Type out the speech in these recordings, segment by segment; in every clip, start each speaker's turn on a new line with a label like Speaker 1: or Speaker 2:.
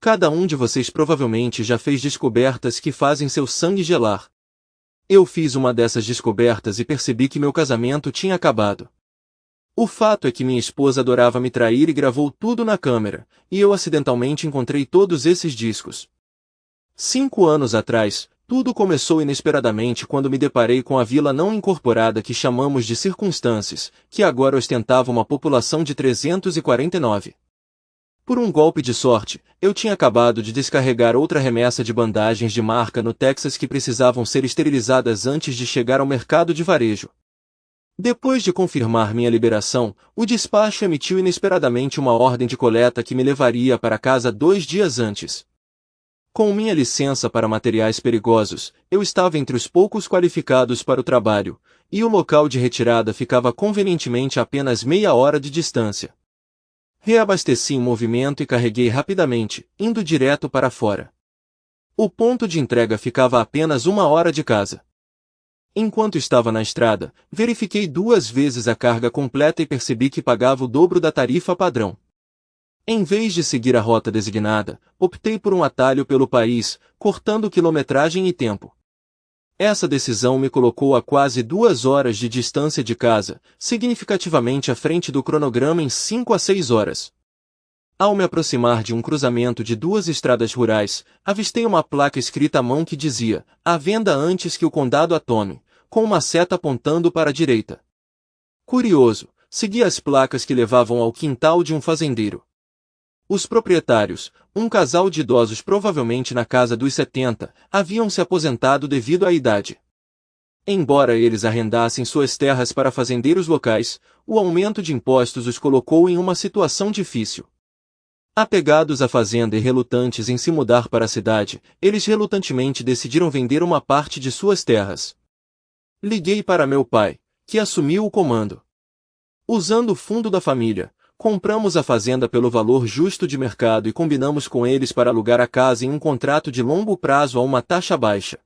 Speaker 1: Cada um de vocês provavelmente já fez descobertas que fazem seu sangue gelar. Eu fiz uma dessas descobertas e percebi que meu casamento tinha acabado. O fato é que minha esposa adorava me trair e gravou tudo na câmera, e eu acidentalmente encontrei todos esses discos. 5 anos atrás, tudo começou inesperadamente quando me deparei com a vila não incorporada que chamamos de Circunstâncias, que agora ostentava uma população de 349. Por um golpe de sorte, eu tinha acabado de descarregar outra remessa de bandagens de marca no Texas que precisavam ser esterilizadas antes de chegar ao mercado de varejo. Depois de confirmar minha liberação, o despacho emitiu inesperadamente uma ordem de coleta que me levaria para casa 2 dias antes. Com minha licença para materiais perigosos, eu estava entre os poucos qualificados para o trabalho, e o local de retirada ficava convenientemente a apenas meia hora de distância. Reabasteci em movimento e carreguei rapidamente, indo direto para fora. O ponto de entrega ficava a apenas 1 hora de casa. Enquanto estava na estrada, verifiquei 2 vezes a carga completa e percebi que pagava o dobro da tarifa padrão. Em vez de seguir a rota designada, optei por um atalho pelo país, cortando quilometragem e tempo. Essa decisão me colocou a quase 2 horas de distância de casa, significativamente à frente do cronograma em 5 a 6 horas. Ao me aproximar de um cruzamento de 2 estradas rurais, avistei uma placa escrita à mão que dizia, à venda antes que o condado a tome, com uma seta apontando para a direita. Curioso, segui as placas que levavam ao quintal de um fazendeiro. Os proprietários, um casal de idosos provavelmente na casa dos 70, haviam se aposentado devido à idade. Embora eles arrendassem suas terras para fazendeiros locais, o aumento de impostos os colocou em uma situação difícil. Apegados à fazenda e relutantes em se mudar para a cidade, eles relutantemente decidiram vender uma parte de suas terras. Liguei para meu pai, que assumiu o comando. Usando o fundo da família, compramos a fazenda pelo valor justo de mercado e combinamos com eles para alugar a casa em um contrato de longo prazo a uma taxa baixa.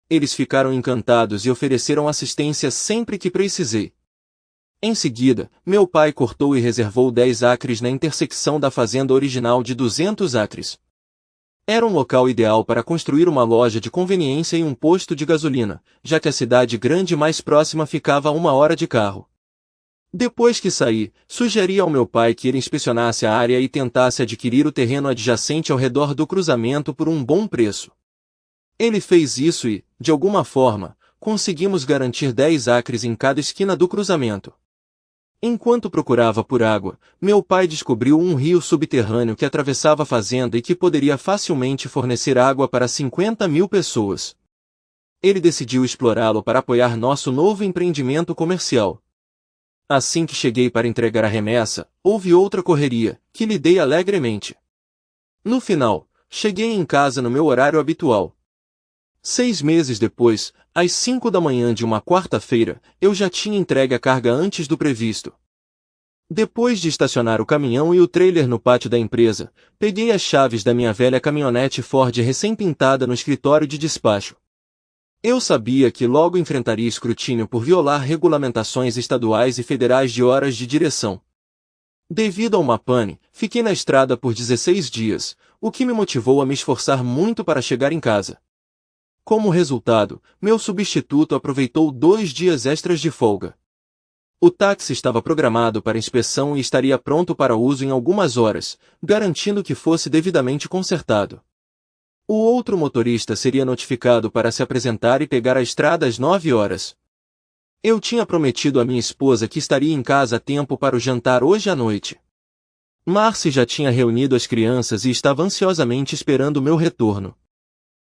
Speaker 1: Eles ficaram encantados e ofereceram assistência sempre que precisei. Em seguida, meu pai cortou e reservou 10 acres na intersecção da fazenda original de 200 acres. Era um local ideal para construir uma loja de conveniência e um posto de gasolina, já que a cidade grande mais próxima ficava a 1 hora de carro. Depois que saí, sugeri ao meu pai que ele inspecionasse a área e tentasse adquirir o terreno adjacente ao redor do cruzamento por um bom preço. Ele fez isso e, de alguma forma, conseguimos garantir 10 acres em cada esquina do cruzamento. Enquanto procurava por água, meu pai descobriu um rio subterrâneo que atravessava a fazenda e que poderia facilmente fornecer água para 50.000 pessoas. Ele decidiu explorá-lo para apoiar nosso novo empreendimento comercial. Assim que cheguei para entregar a remessa, houve outra correria, que lidei alegremente. No final, cheguei em casa no meu horário habitual. 6 meses depois, às 5 da manhã de uma quarta-feira, eu já tinha entregue a carga antes do previsto. Depois de estacionar o caminhão e o trailer no pátio da empresa, peguei as chaves da minha velha caminhonete Ford recém-pintada no escritório de despacho. Eu sabia que logo enfrentaria escrutínio por violar regulamentações estaduais e federais de horas de direção. Devido a uma pane, fiquei na estrada por 16 dias, o que me motivou a me esforçar muito para chegar em casa. Como resultado, meu substituto aproveitou 2 dias extras de folga. O táxi estava programado para inspeção e estaria pronto para uso em algumas horas, garantindo que fosse devidamente consertado. O outro motorista seria notificado para se apresentar e pegar a estrada às 9 horas. Eu tinha prometido à minha esposa que estaria em casa a tempo para o jantar hoje à noite. Marcy já tinha reunido as crianças e estava ansiosamente esperando meu retorno.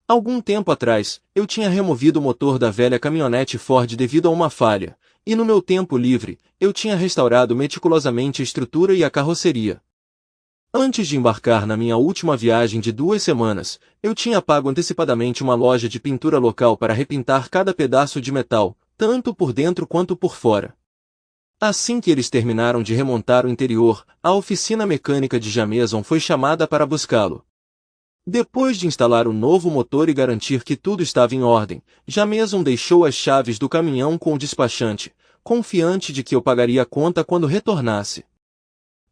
Speaker 1: Algum tempo atrás, eu tinha removido o motor da velha caminhonete Ford devido a uma falha, e no meu tempo livre, eu tinha restaurado meticulosamente a estrutura e a carroceria. Antes de embarcar na minha última viagem de 2 semanas, eu tinha pago antecipadamente uma loja de pintura local para repintar cada pedaço de metal, tanto por dentro quanto por fora. Assim que eles terminaram de remontar o interior, a oficina mecânica de Jameson foi chamada para buscá-lo. Depois de instalar o novo motor e garantir que tudo estava em ordem, Jameson deixou as chaves do caminhão com o despachante, confiante de que eu pagaria a conta quando retornasse.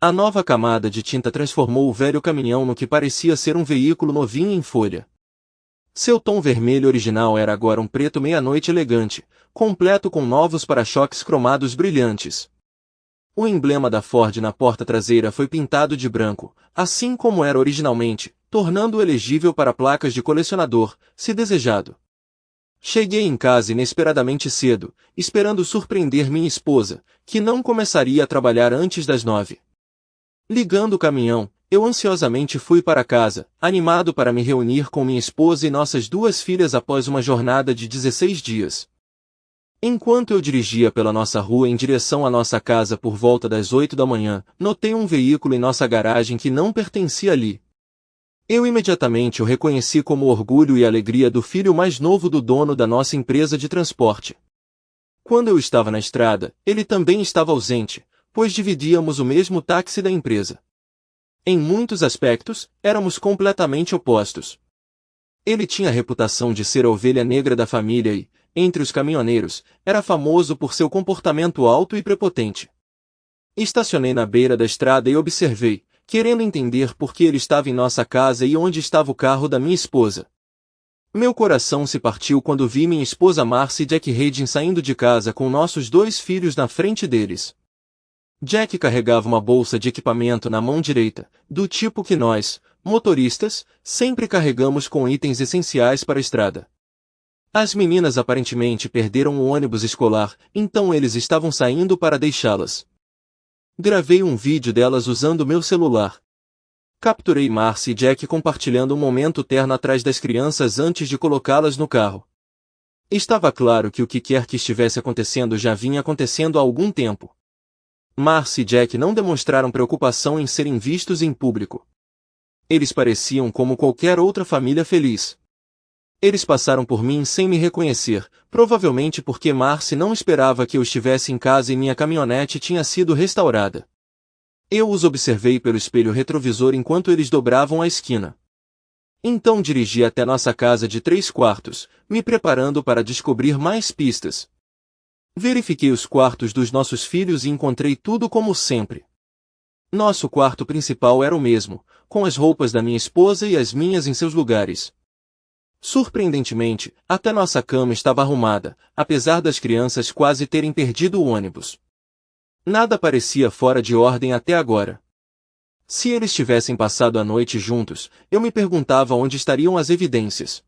Speaker 1: A nova camada de tinta transformou o velho caminhão no que parecia ser um veículo novinho em folha. Seu tom vermelho original era agora um preto meia-noite elegante, completo com novos para-choques cromados brilhantes. O emblema da Ford na porta traseira foi pintado de branco, assim como era originalmente, tornando-o elegível para placas de colecionador, se desejado. Cheguei em casa inesperadamente cedo, esperando surpreender minha esposa, que não começaria a trabalhar antes das 9. Ligando o caminhão, eu ansiosamente fui para casa, animado para me reunir com minha esposa e nossas 2 filhas após uma jornada de 16 dias. Enquanto eu dirigia pela nossa rua em direção à nossa casa por volta das 8 da manhã, notei um veículo em nossa garagem que não pertencia ali. Eu imediatamente o reconheci como o orgulho e alegria do filho mais novo do dono da nossa empresa de transporte. Quando eu estava na estrada, ele também estava ausente, pois dividíamos o mesmo táxi da empresa. Em muitos aspectos, éramos completamente opostos. Ele tinha a reputação de ser a ovelha negra da família e, entre os caminhoneiros, era famoso por seu comportamento alto e prepotente. Estacionei na beira da estrada e observei, querendo entender por que ele estava em nossa casa e onde estava o carro da minha esposa. Meu coração se partiu quando vi minha esposa Marcy e Jack Hayden saindo de casa com nossos 2 filhos na frente deles. Jack carregava uma bolsa de equipamento na mão direita, do tipo que nós, motoristas, sempre carregamos com itens essenciais para a estrada. As meninas aparentemente perderam o ônibus escolar, então eles estavam saindo para deixá-las. Gravei um vídeo delas usando meu celular. Capturei Marcy e Jack compartilhando um momento terno atrás das crianças antes de colocá-las no carro. Estava claro que o que quer que estivesse acontecendo já vinha acontecendo há algum tempo. Marcy e Jack não demonstraram preocupação em serem vistos em público. Eles pareciam como qualquer outra família feliz. Eles passaram por mim sem me reconhecer, provavelmente porque Marcy não esperava que eu estivesse em casa e minha caminhonete tinha sido restaurada. Eu os observei pelo espelho retrovisor enquanto eles dobravam a esquina. Então dirigi até nossa casa de 3 quartos, me preparando para descobrir mais pistas. Verifiquei os quartos dos nossos filhos e encontrei tudo como sempre. Nosso quarto principal era o mesmo, com as roupas da minha esposa e as minhas em seus lugares. Surpreendentemente, até nossa cama estava arrumada, apesar das crianças quase terem perdido o ônibus. Nada parecia fora de ordem até agora. Se eles tivessem passado a noite juntos, eu me perguntava onde estariam as evidências.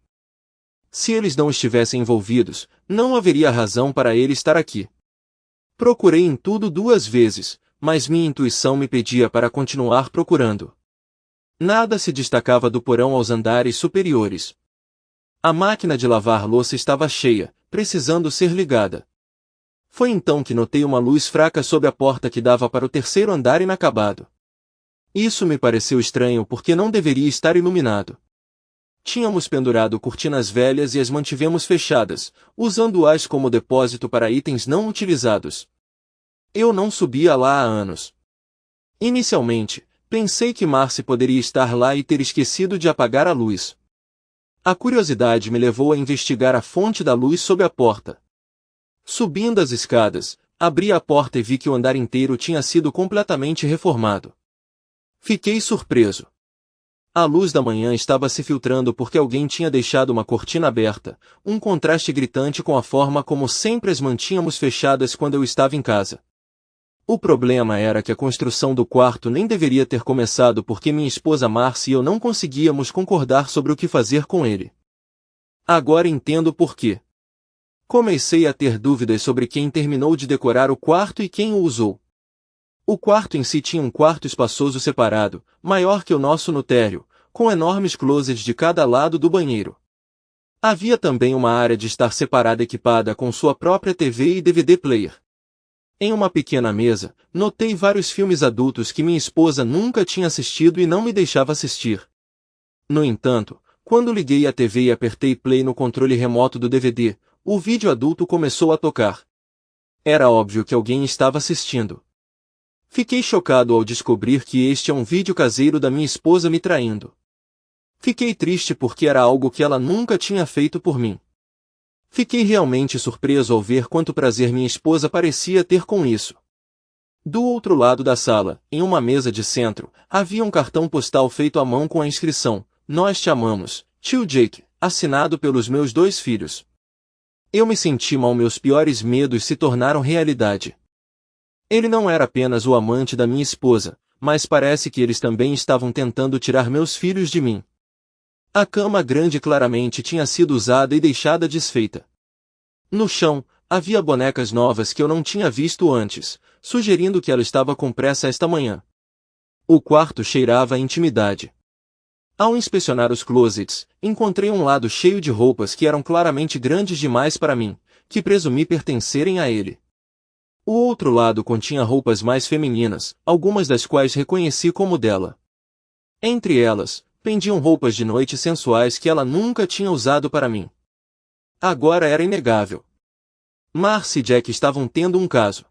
Speaker 1: Se eles não estivessem envolvidos, não haveria razão para ele estar aqui. Procurei em tudo 2 vezes, mas minha intuição me pedia para continuar procurando. Nada se destacava do porão aos andares superiores. A máquina de lavar louça estava cheia, precisando ser ligada. Foi então que notei uma luz fraca sob a porta que dava para o 3º andar inacabado. Isso me pareceu estranho porque não deveria estar iluminado. Tínhamos pendurado cortinas velhas e as mantivemos fechadas, usando-as como depósito para itens não utilizados. Eu não subia lá há anos. Inicialmente, pensei que Marcy poderia estar lá e ter esquecido de apagar a luz. A curiosidade me levou a investigar a fonte da luz sob a porta. Subindo as escadas, abri a porta e vi que o andar inteiro tinha sido completamente reformado. Fiquei surpreso. A luz da manhã estava se filtrando porque alguém tinha deixado uma cortina aberta, um contraste gritante com a forma como sempre as mantínhamos fechadas quando eu estava em casa. O problema era que a construção do quarto nem deveria ter começado porque minha esposa Marcy e eu não conseguíamos concordar sobre o que fazer com ele. Agora entendo por quê. Comecei a ter dúvidas sobre quem terminou de decorar o quarto e quem o usou. O quarto em si tinha um quarto espaçoso separado, maior que o nosso no térreo, com enormes closets de cada lado do banheiro. Havia também uma área de estar separada equipada com sua própria TV e DVD player. Em uma pequena mesa, notei vários filmes adultos que minha esposa nunca tinha assistido e não me deixava assistir. No entanto, quando liguei a TV e apertei play no controle remoto do DVD, o vídeo adulto começou a tocar. Era óbvio que alguém estava assistindo. Fiquei chocado ao descobrir que este é um vídeo caseiro da minha esposa me traindo. Fiquei triste porque era algo que ela nunca tinha feito por mim. Fiquei realmente surpreso ao ver quanto prazer minha esposa parecia ter com isso. Do outro lado da sala, em uma mesa de centro, havia um cartão postal feito à mão com a inscrição: "Nós te amamos, tio Jake", assinado pelos meus 2 filhos. Eu me senti mal, meus piores medos se tornaram realidade. Ele não era apenas o amante da minha esposa, mas parece que eles também estavam tentando tirar meus filhos de mim. A cama grande claramente tinha sido usada e deixada desfeita. No chão, havia bonecas novas que eu não tinha visto antes, sugerindo que ela estava com pressa esta manhã. O quarto cheirava a intimidade. Ao inspecionar os closets, encontrei um lado cheio de roupas que eram claramente grandes demais para mim, que presumi pertencerem a ele. O outro lado continha roupas mais femininas, algumas das quais reconheci como dela. Entre elas, pendiam roupas de noite sensuais que ela nunca tinha usado para mim. Agora era inegável. Marcy e Jack estavam tendo um caso.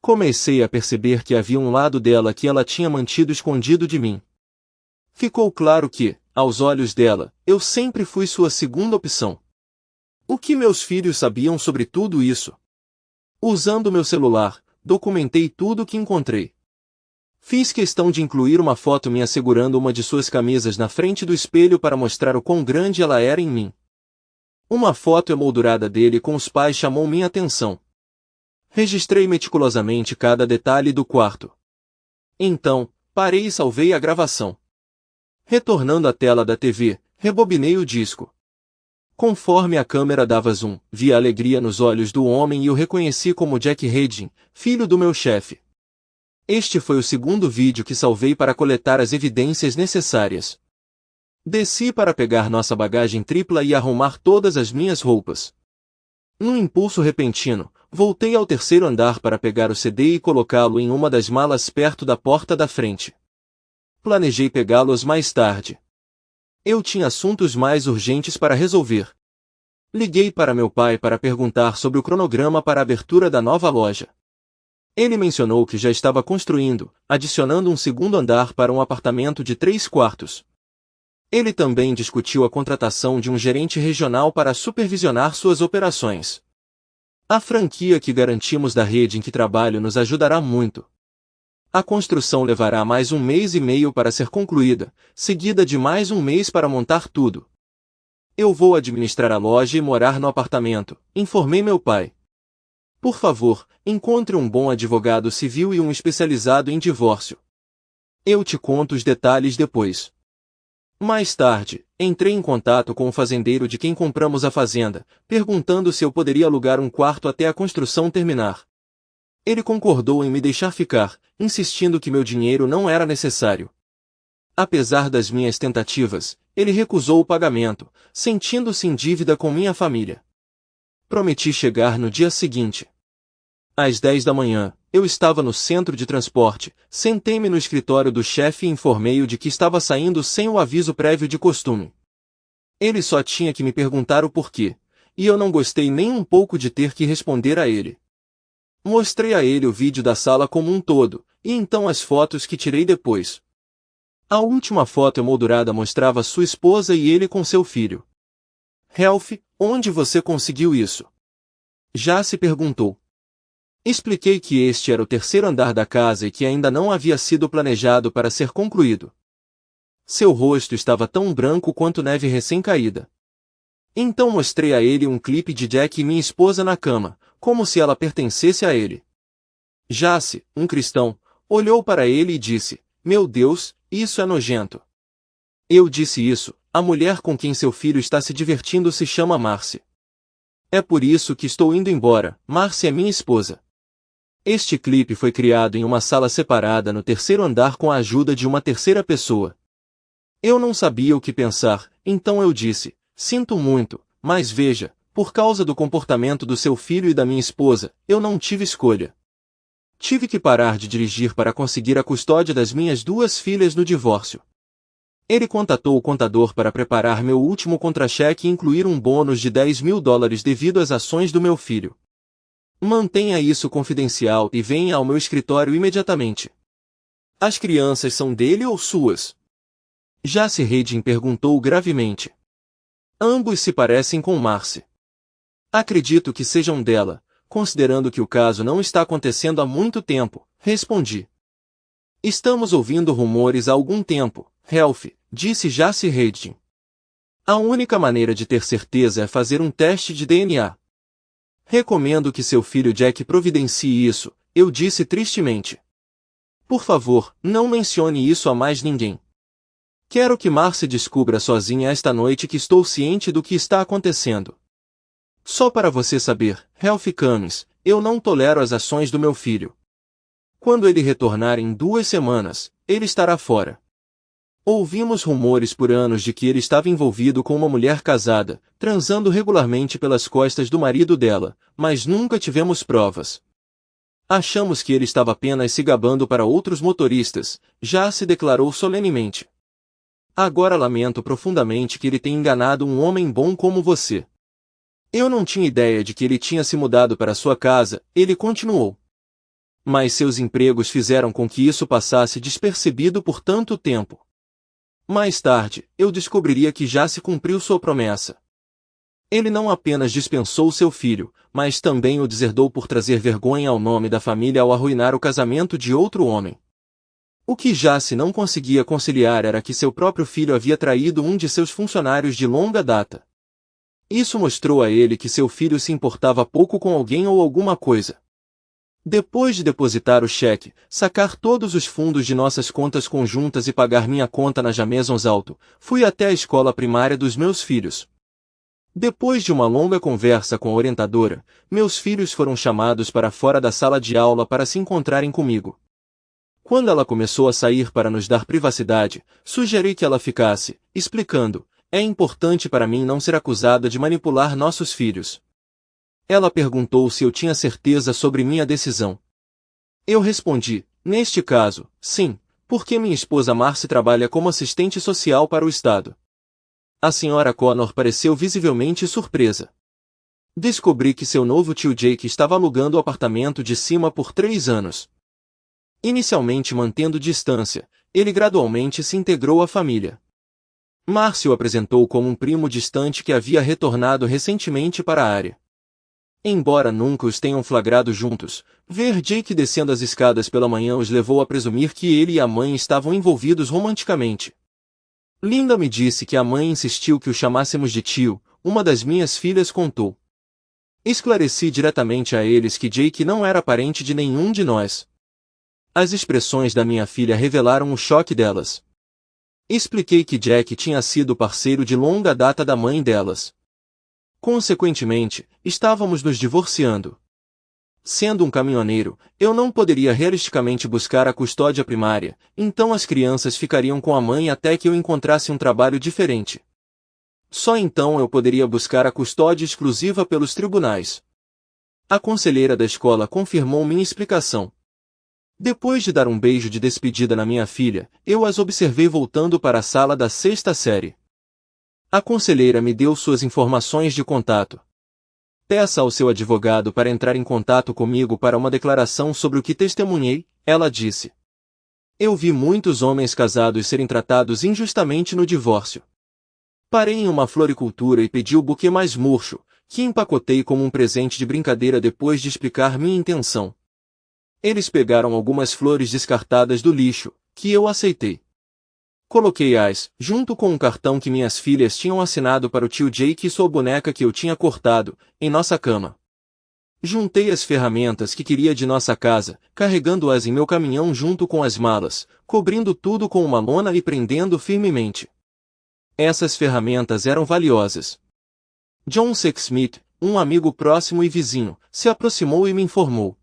Speaker 1: Comecei a perceber que havia um lado dela que ela tinha mantido escondido de mim. Ficou claro que, aos olhos dela, eu sempre fui sua segunda opção. O que meus filhos sabiam sobre tudo isso? Usando meu celular, documentei tudo o que encontrei. Fiz questão de incluir uma foto minha segurando uma de suas camisas na frente do espelho para mostrar o quão grande ela era em mim. Uma foto emoldurada dele com os pais chamou minha atenção. Registrei meticulosamente cada detalhe do quarto. Então, parei e salvei a gravação. Retornando à tela da TV, rebobinei o disco. Conforme a câmera dava zoom, vi a alegria nos olhos do homem e o reconheci como Jack Redding, filho do meu chefe. Este foi o segundo vídeo que salvei para coletar as evidências necessárias. Desci para pegar nossa bagagem tripla e arrumar todas as minhas roupas. Num impulso repentino, voltei ao terceiro andar para pegar o CD e colocá-lo em uma das malas perto da porta da frente. Planejei pegá-los mais tarde. Eu tinha assuntos mais urgentes para resolver. Liguei para meu pai para perguntar sobre o cronograma para a abertura da nova loja. Ele mencionou que já estava construindo, adicionando um segundo andar para um apartamento de 3 quartos. Ele também discutiu a contratação de um gerente regional para supervisionar suas operações. A franquia que garantimos da rede em que trabalho nos ajudará muito. A construção levará mais 1 mês e meio para ser concluída, seguida de mais 1 mês para montar tudo. Eu vou administrar a loja e morar no apartamento, informei meu pai. Por favor, encontre um bom advogado civil e um especializado em divórcio. Eu te conto os detalhes depois. Mais tarde, entrei em contato com o fazendeiro de quem compramos a fazenda, perguntando se eu poderia alugar um quarto até a construção terminar. Ele concordou em me deixar ficar, insistindo que meu dinheiro não era necessário. Apesar das minhas tentativas, ele recusou o pagamento, sentindo-se em dívida com minha família. Prometi chegar no dia seguinte. Às 10 da manhã, eu estava no centro de transporte, sentei-me no escritório do chefe e informei-o de que estava saindo sem o aviso prévio de costume. Ele só tinha que me perguntar o porquê, e eu não gostei nem um pouco de ter que responder a ele. Mostrei a ele o vídeo da sala como um todo, e então as fotos que tirei depois. A última foto emoldurada mostrava sua esposa e ele com seu filho. Ralph, onde você conseguiu isso? Já se perguntou. Expliquei que este era o terceiro andar da casa e que ainda não havia sido planejado para ser concluído. Seu rosto estava tão branco quanto neve recém-caída. Então mostrei a ele um clipe de Jack e minha esposa na cama, como se ela pertencesse a ele. Jace, um cristão, olhou para ele e disse: "Meu Deus, isso é nojento." Eu disse isso: "A mulher com quem seu filho está se divertindo se chama Marcy. É por isso que estou indo embora, Marcy é minha esposa." Este clipe foi criado em uma sala separada no terceiro andar com a ajuda de uma terceira pessoa. Eu não sabia o que pensar, então eu disse: "Sinto muito, mas veja, por causa do comportamento do seu filho e da minha esposa, eu não tive escolha. Tive que parar de dirigir para conseguir a custódia das minhas 2 filhas no divórcio." Ele contatou o contador para preparar meu último contra-cheque e incluir um bônus de $10.000 devido às ações do meu filho. Mantenha isso confidencial e venha ao meu escritório imediatamente. As crianças são dele ou suas? Jace Redding perguntou gravemente. Ambos se parecem com Marcy. Acredito que sejam dela, considerando que o caso não está acontecendo há muito tempo, respondi. Estamos ouvindo rumores há algum tempo, Ralph, disse Jace Redding. A única maneira de ter certeza é fazer um teste de DNA. Recomendo que seu filho Jack providencie isso, eu disse tristemente. Por favor, não mencione isso a mais ninguém. Quero que Marcy descubra sozinha esta noite que estou ciente do que está acontecendo. Só para você saber, Ralph Cummings, eu não tolero as ações do meu filho. Quando ele retornar em 2 semanas, ele estará fora. Ouvimos rumores por anos de que ele estava envolvido com uma mulher casada, transando regularmente pelas costas do marido dela, mas nunca tivemos provas. Achamos que ele estava apenas se gabando para outros motoristas, já se declarou solenemente. Agora lamento profundamente que ele tenha enganado um homem bom como você. Eu não tinha ideia de que ele tinha se mudado para sua casa, ele continuou. Mas seus empregos fizeram com que isso passasse despercebido por tanto tempo. Mais tarde, eu descobriria que já se cumpriu sua promessa. Ele não apenas dispensou seu filho, mas também o deserdou por trazer vergonha ao nome da família ao arruinar o casamento de outro homem. O que Jace não conseguia conciliar era que seu próprio filho havia traído um de seus funcionários de longa data. Isso mostrou a ele que seu filho se importava pouco com alguém ou alguma coisa. Depois de depositar o cheque, sacar todos os fundos de nossas contas conjuntas e pagar minha conta na Jamesons Alto, fui até a escola primária dos meus filhos. Depois de uma longa conversa com a orientadora, meus filhos foram chamados para fora da sala de aula para se encontrarem comigo. Quando ela começou a sair para nos dar privacidade, sugeri que ela ficasse, explicando, é importante para mim não ser acusada de manipular nossos filhos. Ela perguntou se eu tinha certeza sobre minha decisão. Eu respondi, neste caso, sim, porque minha esposa Marcy trabalha como assistente social para o Estado. A senhora Connor pareceu visivelmente surpresa. Descobri que seu novo tio Jake estava alugando o apartamento de cima por 3 anos. Inicialmente mantendo distância, ele gradualmente se integrou à família. Marcy o apresentou como um primo distante que havia retornado recentemente para a área. Embora nunca os tenham flagrado juntos, ver Jake descendo as escadas pela manhã os levou a presumir que ele e a mãe estavam envolvidos romanticamente. Linda me disse que a mãe insistiu que o chamássemos de tio, uma das minhas filhas contou. Esclareci diretamente a eles que Jake não era parente de nenhum de nós. As expressões da minha filha revelaram o choque delas. Expliquei que Jack tinha sido parceiro de longa data da mãe delas. Consequentemente, estávamos nos divorciando. Sendo um caminhoneiro, eu não poderia realisticamente buscar a custódia primária, então as crianças ficariam com a mãe até que eu encontrasse um trabalho diferente. Só então eu poderia buscar a custódia exclusiva pelos tribunais. A conselheira da escola confirmou minha explicação. Depois de dar um beijo de despedida na minha filha, eu as observei voltando para a sala da 6ª série. A conselheira me deu suas informações de contato. Peça ao seu advogado para entrar em contato comigo para uma declaração sobre o que testemunhei, ela disse. Eu vi muitos homens casados serem tratados injustamente no divórcio. Parei em uma floricultura e pedi o buquê mais murcho, que empacotei como um presente de brincadeira depois de explicar minha intenção. Eles pegaram algumas flores descartadas do lixo, que eu aceitei. Coloquei-as, junto com um cartão que minhas filhas tinham assinado para o tio Jake e sua boneca que eu tinha cortado, em nossa cama. Juntei as ferramentas que queria de nossa casa, carregando-as em meu caminhão junto com as malas, cobrindo tudo com uma lona e prendendo firmemente. Essas ferramentas eram valiosas. John Sexsmith, um amigo próximo e vizinho, se aproximou e me informou.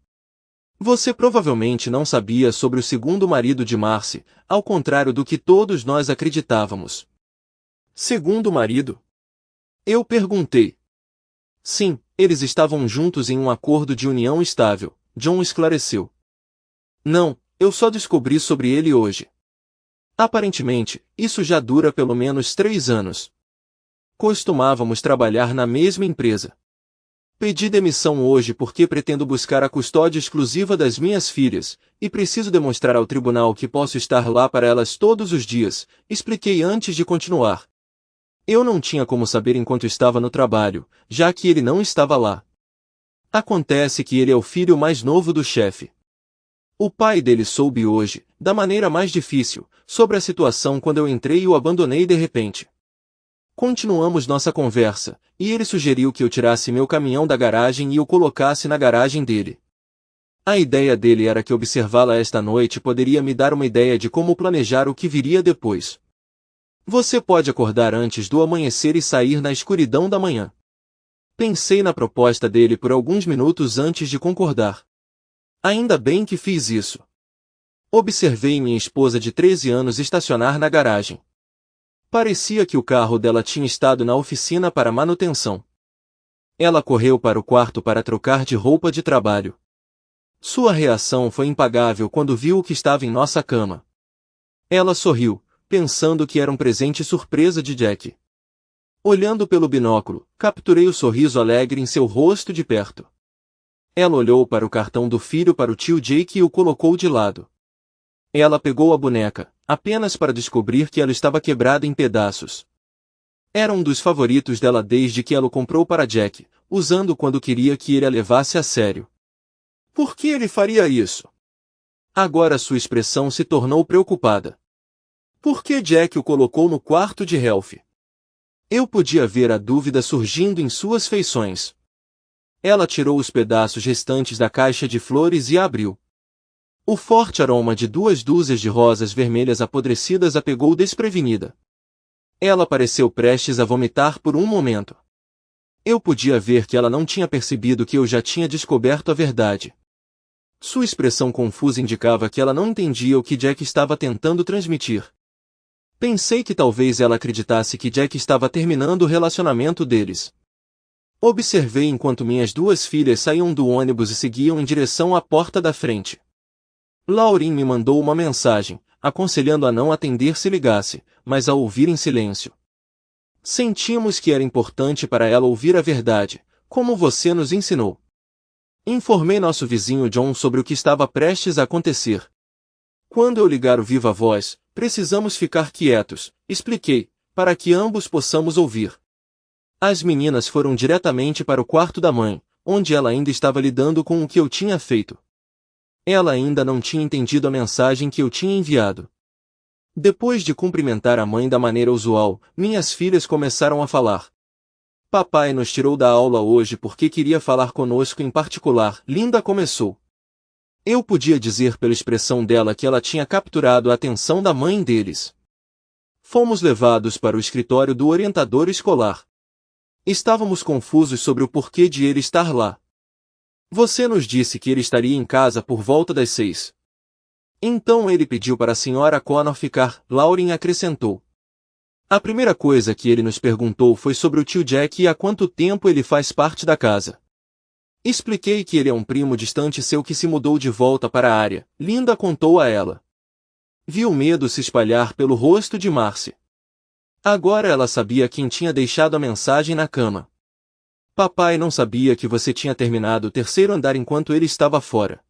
Speaker 1: Você provavelmente não sabia sobre o segundo marido de Marcy, ao contrário do que todos nós acreditávamos. Segundo marido? Eu perguntei. Sim, eles estavam juntos em um acordo de união estável, John esclareceu. Não, eu só descobri sobre ele hoje. Aparentemente, isso já dura pelo menos 3 anos. Costumávamos trabalhar na mesma empresa. Pedi demissão hoje porque pretendo buscar a custódia exclusiva das minhas filhas, e preciso demonstrar ao tribunal que posso estar lá para elas todos os dias, expliquei antes de continuar. Eu não tinha como saber enquanto estava no trabalho, já que ele não estava lá. Acontece que ele é o filho mais novo do chefe. O pai dele soube hoje, da maneira mais difícil, sobre a situação quando eu entrei e o abandonei de repente. Continuamos nossa conversa, e ele sugeriu que eu tirasse meu caminhão da garagem e o colocasse na garagem dele. A ideia dele era que observá-la esta noite poderia me dar uma ideia de como planejar o que viria depois. Você pode acordar antes do amanhecer e sair na escuridão da manhã. Pensei na proposta dele por alguns minutos antes de concordar. Ainda bem que fiz isso. Observei minha esposa de 13 anos estacionar na garagem. Parecia que o carro dela tinha estado na oficina para manutenção. Ela correu para o quarto para trocar de roupa de trabalho. Sua reação foi impagável quando viu o que estava em nossa cama. Ela sorriu, pensando que era um presente surpresa de Jack. Olhando pelo binóculo, capturei o sorriso alegre em seu rosto de perto. Ela olhou para o cartão do filho para o tio Jake e o colocou de lado. Ela pegou a boneca, apenas para descobrir que ela estava quebrada em pedaços. Era um dos favoritos dela desde que ela o comprou para Jack, usando quando queria que ele a levasse a sério. Por que ele faria isso? Agora sua expressão se tornou preocupada. Por que Jack o colocou no quarto de Ralph? Eu podia ver a dúvida surgindo em suas feições. Ela tirou os pedaços restantes da caixa de flores e a abriu. O forte aroma de 2 dúzias de rosas vermelhas apodrecidas a pegou desprevenida. Ela pareceu prestes a vomitar por um momento. Eu podia ver que ela não tinha percebido que eu já tinha descoberto a verdade. Sua expressão confusa indicava que ela não entendia o que Jack estava tentando transmitir. Pensei que talvez ela acreditasse que Jack estava terminando o relacionamento deles. Observei enquanto minhas 2 filhas saíam do ônibus e seguiam em direção à porta da frente. Lauren me mandou uma mensagem, aconselhando a não atender se ligasse, mas a ouvir em silêncio. Sentimos que era importante para ela ouvir a verdade, como você nos ensinou. Informei nosso vizinho John sobre o que estava prestes a acontecer. Quando eu ligar o viva-voz, precisamos ficar quietos, expliquei, para que ambos possamos ouvir. As meninas foram diretamente para o quarto da mãe, onde ela ainda estava lidando com o que eu tinha feito. Ela ainda não tinha entendido a mensagem que eu tinha enviado. Depois de cumprimentar a mãe da maneira usual, minhas filhas começaram a falar. Papai nos tirou da aula hoje porque queria falar conosco em particular, Linda começou. Eu podia dizer pela expressão dela que ela tinha capturado a atenção da mãe deles. Fomos levados para o escritório do orientador escolar. Estávamos confusos sobre o porquê de ele estar lá. Você nos disse que ele estaria em casa por volta das 6. Então ele pediu para a senhora Connor ficar, Lauren acrescentou. A primeira coisa que ele nos perguntou foi sobre o tio Jack e há quanto tempo ele faz parte da casa. Expliquei que ele é um primo distante seu que se mudou de volta para a área, Linda contou a ela. Vi o medo se espalhar pelo rosto de Marcy. Agora ela sabia quem tinha deixado a mensagem na cama. Papai não sabia que você tinha terminado o 3º andar enquanto ele estava fora.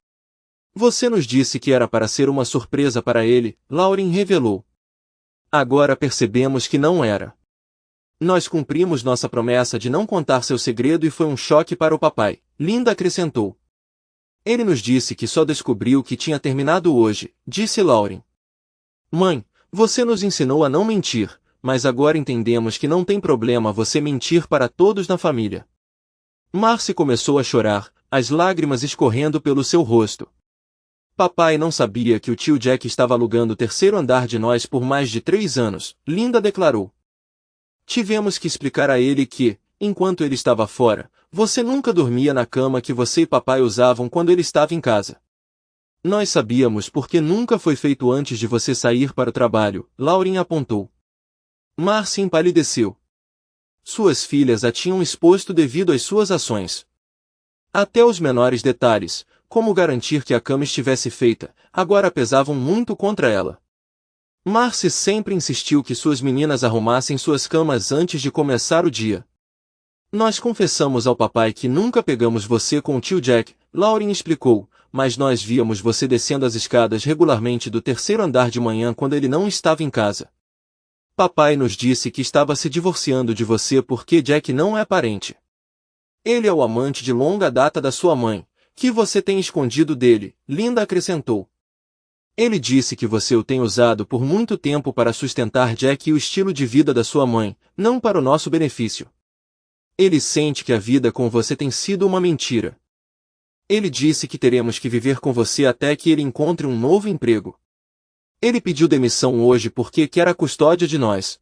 Speaker 1: Você nos disse que era para ser uma surpresa para ele, Lauren revelou. Agora percebemos que não era. Nós cumprimos nossa promessa de não contar seu segredo e foi um choque para o papai, Linda acrescentou. Ele nos disse que só descobriu que tinha terminado hoje, disse Lauren. Mãe, você nos ensinou a não mentir, mas agora entendemos que não tem problema você mentir para todos na família. Marcy começou a chorar, as lágrimas escorrendo pelo seu rosto. Papai não sabia que o tio Jack estava alugando o 3º andar de nós por mais de 3 anos, Linda declarou. Tivemos que explicar a ele que, enquanto ele estava fora, você nunca dormia na cama que você e papai usavam quando ele estava em casa. Nós sabíamos porque nunca foi feito antes de você sair para o trabalho, Lauren apontou. Marcy empalideceu. Suas filhas a tinham exposto devido às suas ações. Até os menores detalhes, como garantir que a cama estivesse feita, agora pesavam muito contra ela. Marcy sempre insistiu que suas meninas arrumassem suas camas antes de começar o dia. Nós confessamos ao papai que nunca pegamos você com o tio Jack, Lauren explicou, mas nós víamos você descendo as escadas regularmente do 3º andar de manhã quando ele não estava em casa. Papai nos disse que estava se divorciando de você porque Jack não é parente. Ele é o amante de longa data da sua mãe, que você tem escondido dele, Linda acrescentou. Ele disse que você o tem usado por muito tempo para sustentar Jack e o estilo de vida da sua mãe, não para o nosso benefício. Ele sente que a vida com você tem sido uma mentira. Ele disse que teremos que viver com você até que ele encontre um novo emprego. Ele pediu demissão hoje porque quer a custódia de nós.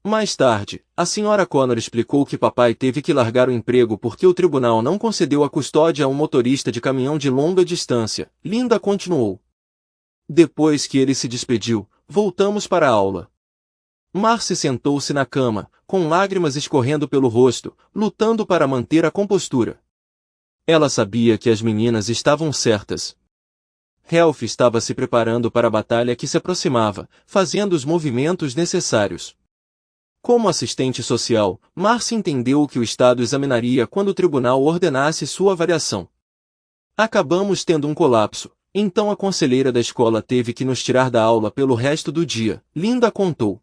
Speaker 1: Mais tarde, a senhora Connor explicou que papai teve que largar o emprego porque o tribunal não concedeu a custódia a um motorista de caminhão de longa distância. Linda continuou. Depois que ele se despediu, voltamos para a aula. Marcy sentou-se na cama, com lágrimas escorrendo pelo rosto, lutando para manter a compostura. Ela sabia que as meninas estavam certas. Ralph estava se preparando para a batalha que se aproximava, fazendo os movimentos necessários. Como assistente social, Marcy entendeu o que o Estado examinaria quando o tribunal ordenasse sua avaliação. Acabamos tendo um colapso. Então a conselheira da escola teve que nos tirar da aula pelo resto do dia, Linda contou.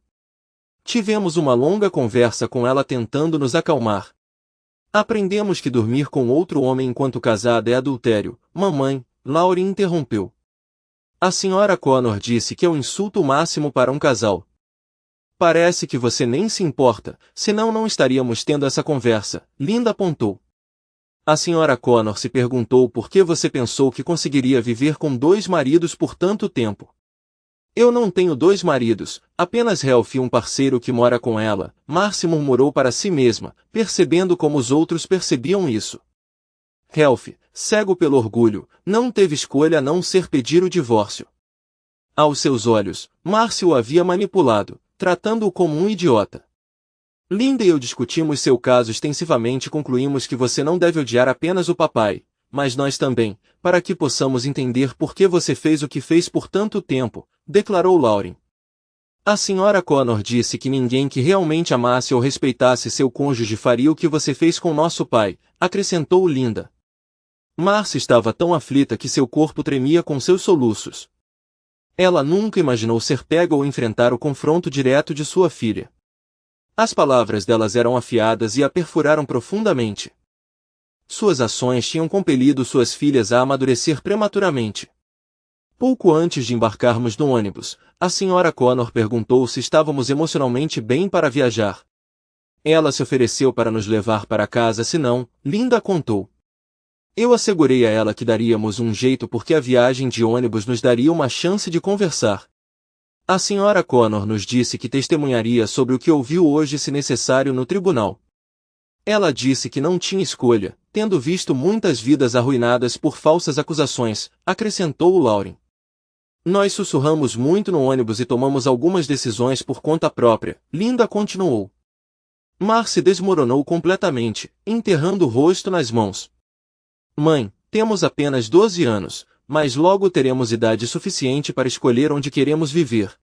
Speaker 1: Tivemos uma longa conversa com ela tentando nos acalmar. Aprendemos que dormir com outro homem enquanto casada é adultério, mamãe, Lauren interrompeu. A senhora Connor disse que é o insulto máximo para um casal. Parece que você nem se importa, senão não estaríamos tendo essa conversa, Linda apontou. A senhora Connor se perguntou por que você pensou que conseguiria viver com 2 maridos por tanto tempo. Eu não tenho 2 maridos, apenas Ralph e um parceiro que mora com ela, Marcy murmurou para si mesma, percebendo como os outros percebiam isso. Ralph, cego pelo orgulho, não teve escolha a não ser pedir o divórcio. Aos seus olhos, Marcy o havia manipulado, tratando-o como um idiota. Linda e eu discutimos seu caso extensivamente e concluímos que você não deve odiar apenas o papai, mas nós também, para que possamos entender por que você fez o que fez por tanto tempo, declarou Lauren. A senhora Connor disse que ninguém que realmente amasse ou respeitasse seu cônjuge faria o que você fez com nosso pai, acrescentou Linda. Marcy estava tão aflita que seu corpo tremia com seus soluços. Ela nunca imaginou ser pega ou enfrentar o confronto direto de sua filha. As palavras delas eram afiadas e a perfuraram profundamente. Suas ações tinham compelido suas filhas a amadurecer prematuramente. Pouco antes de embarcarmos no ônibus, a senhora Connor perguntou se estávamos emocionalmente bem para viajar. Ela se ofereceu para nos levar para casa se não, Linda contou. Eu assegurei a ela que daríamos um jeito porque a viagem de ônibus nos daria uma chance de conversar. A senhora Connor nos disse que testemunharia sobre o que ouviu hoje se necessário no tribunal. Ela disse que não tinha escolha, tendo visto muitas vidas arruinadas por falsas acusações, acrescentou Lauren. Nós sussurramos muito no ônibus e tomamos algumas decisões por conta própria, Linda continuou. Marcy desmoronou completamente, enterrando o rosto nas mãos. Mãe, temos apenas 12 anos. Mas logo teremos idade suficiente para escolher onde queremos viver.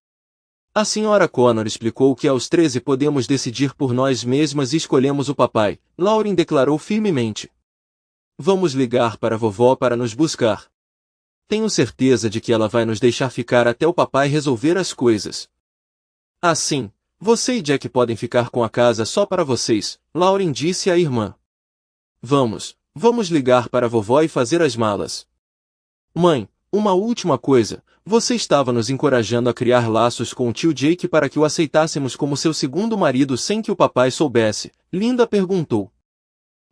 Speaker 1: A senhora Connor explicou que aos 13 podemos decidir por nós mesmas e escolhemos o papai, Lauren declarou firmemente. Vamos ligar para a vovó para nos buscar. Tenho certeza de que ela vai nos deixar ficar até o papai resolver as coisas. Assim, você e Jack podem ficar com a casa só para vocês, Lauren disse à irmã. Vamos ligar para a vovó e fazer as malas. Mãe, uma última coisa, você estava nos encorajando a criar laços com o tio Jake para que o aceitássemos como seu segundo marido sem que o papai soubesse, Linda perguntou.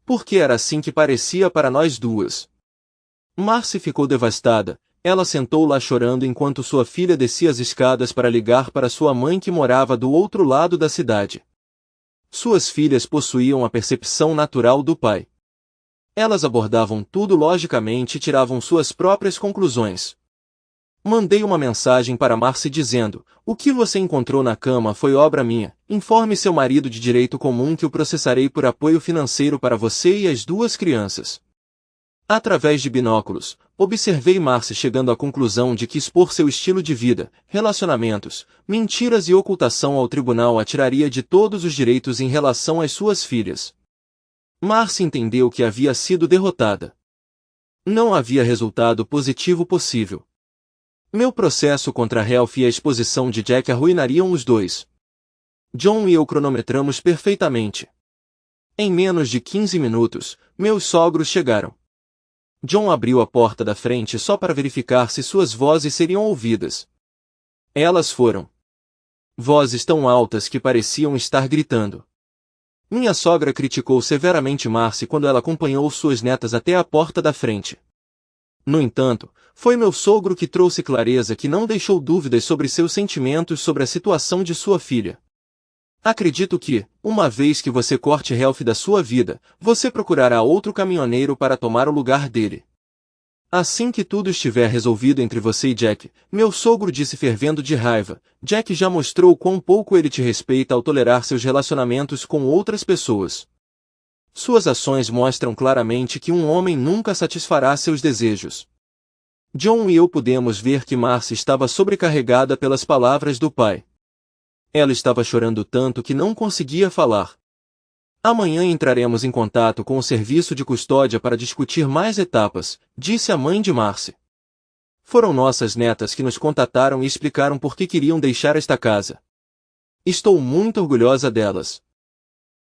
Speaker 1: Porque era assim que parecia para nós duas. Marcy ficou devastada, ela sentou lá chorando enquanto sua filha descia as escadas para ligar para sua mãe que morava do outro lado da cidade. Suas filhas possuíam a percepção natural do pai. Elas abordavam tudo logicamente e tiravam suas próprias conclusões. Mandei uma mensagem para Marcy dizendo, o que você encontrou na cama foi obra minha, informe seu marido de direito comum que o processarei por apoio financeiro para você e as 2 crianças. Através de binóculos, observei Marcy chegando à conclusão de que expor seu estilo de vida, relacionamentos, mentiras e ocultação ao tribunal a tiraria de todos os direitos em relação às suas filhas. Marcy entendeu que havia sido derrotada. Não havia resultado positivo possível. Meu processo contra Ralph e a exposição de Jack arruinariam os dois. John e eu cronometramos perfeitamente. Em menos de 15 minutos, meus sogros chegaram. John abriu a porta da frente só para verificar se suas vozes seriam ouvidas. Elas foram. Vozes tão altas que pareciam estar gritando. Minha sogra criticou severamente Marcy quando ela acompanhou suas netas até a porta da frente. No entanto, foi meu sogro que trouxe clareza que não deixou dúvidas sobre seus sentimentos sobre a situação de sua filha. Acredito que, uma vez que você corte Ralph da sua vida, você procurará outro caminhoneiro para tomar o lugar dele. Assim que tudo estiver resolvido entre você e Jack, meu sogro disse fervendo de raiva, Jack já mostrou quão pouco ele te respeita ao tolerar seus relacionamentos com outras pessoas. Suas ações mostram claramente que um homem nunca satisfará seus desejos. John e eu pudemos ver que Marcy estava sobrecarregada pelas palavras do pai. Ela estava chorando tanto que não conseguia falar. Amanhã entraremos em contato com o serviço de custódia para discutir mais etapas, disse a mãe de Marcy. Foram nossas netas que nos contataram e explicaram por que queriam deixar esta casa. Estou muito orgulhosa delas.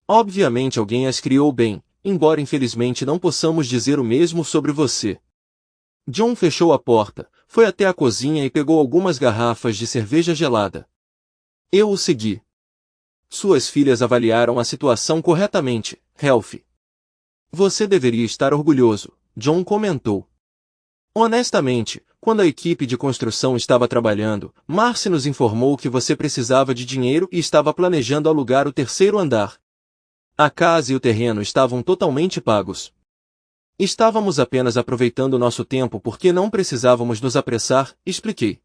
Speaker 1: Obviamente alguém as criou bem, embora infelizmente não possamos dizer o mesmo sobre você. John fechou a porta, foi até a cozinha e pegou algumas garrafas de cerveja gelada. Eu o segui. Suas filhas avaliaram a situação corretamente, Ralph. Você deveria estar orgulhoso, John comentou. Honestamente, quando a equipe de construção estava trabalhando, Marcy nos informou que você precisava de dinheiro e estava planejando alugar o terceiro andar. A casa e o terreno estavam totalmente pagos. Estávamos apenas aproveitando nosso tempo porque não precisávamos nos apressar, expliquei.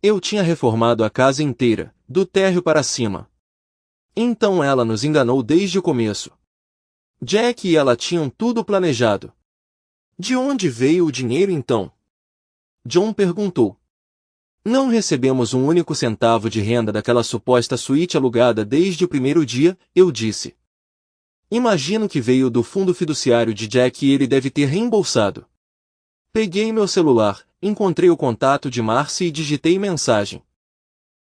Speaker 1: Eu tinha reformado a casa inteira, do térreo para cima. Então ela nos enganou desde o começo. Jack e ela tinham tudo planejado. De onde veio o dinheiro então? John perguntou. Não recebemos um único centavo de renda daquela suposta suíte alugada desde o primeiro dia, eu disse. Imagino que veio do fundo fiduciário de Jack e ele deve ter reembolsado. Peguei meu celular, encontrei o contato de Marcy e digitei mensagem.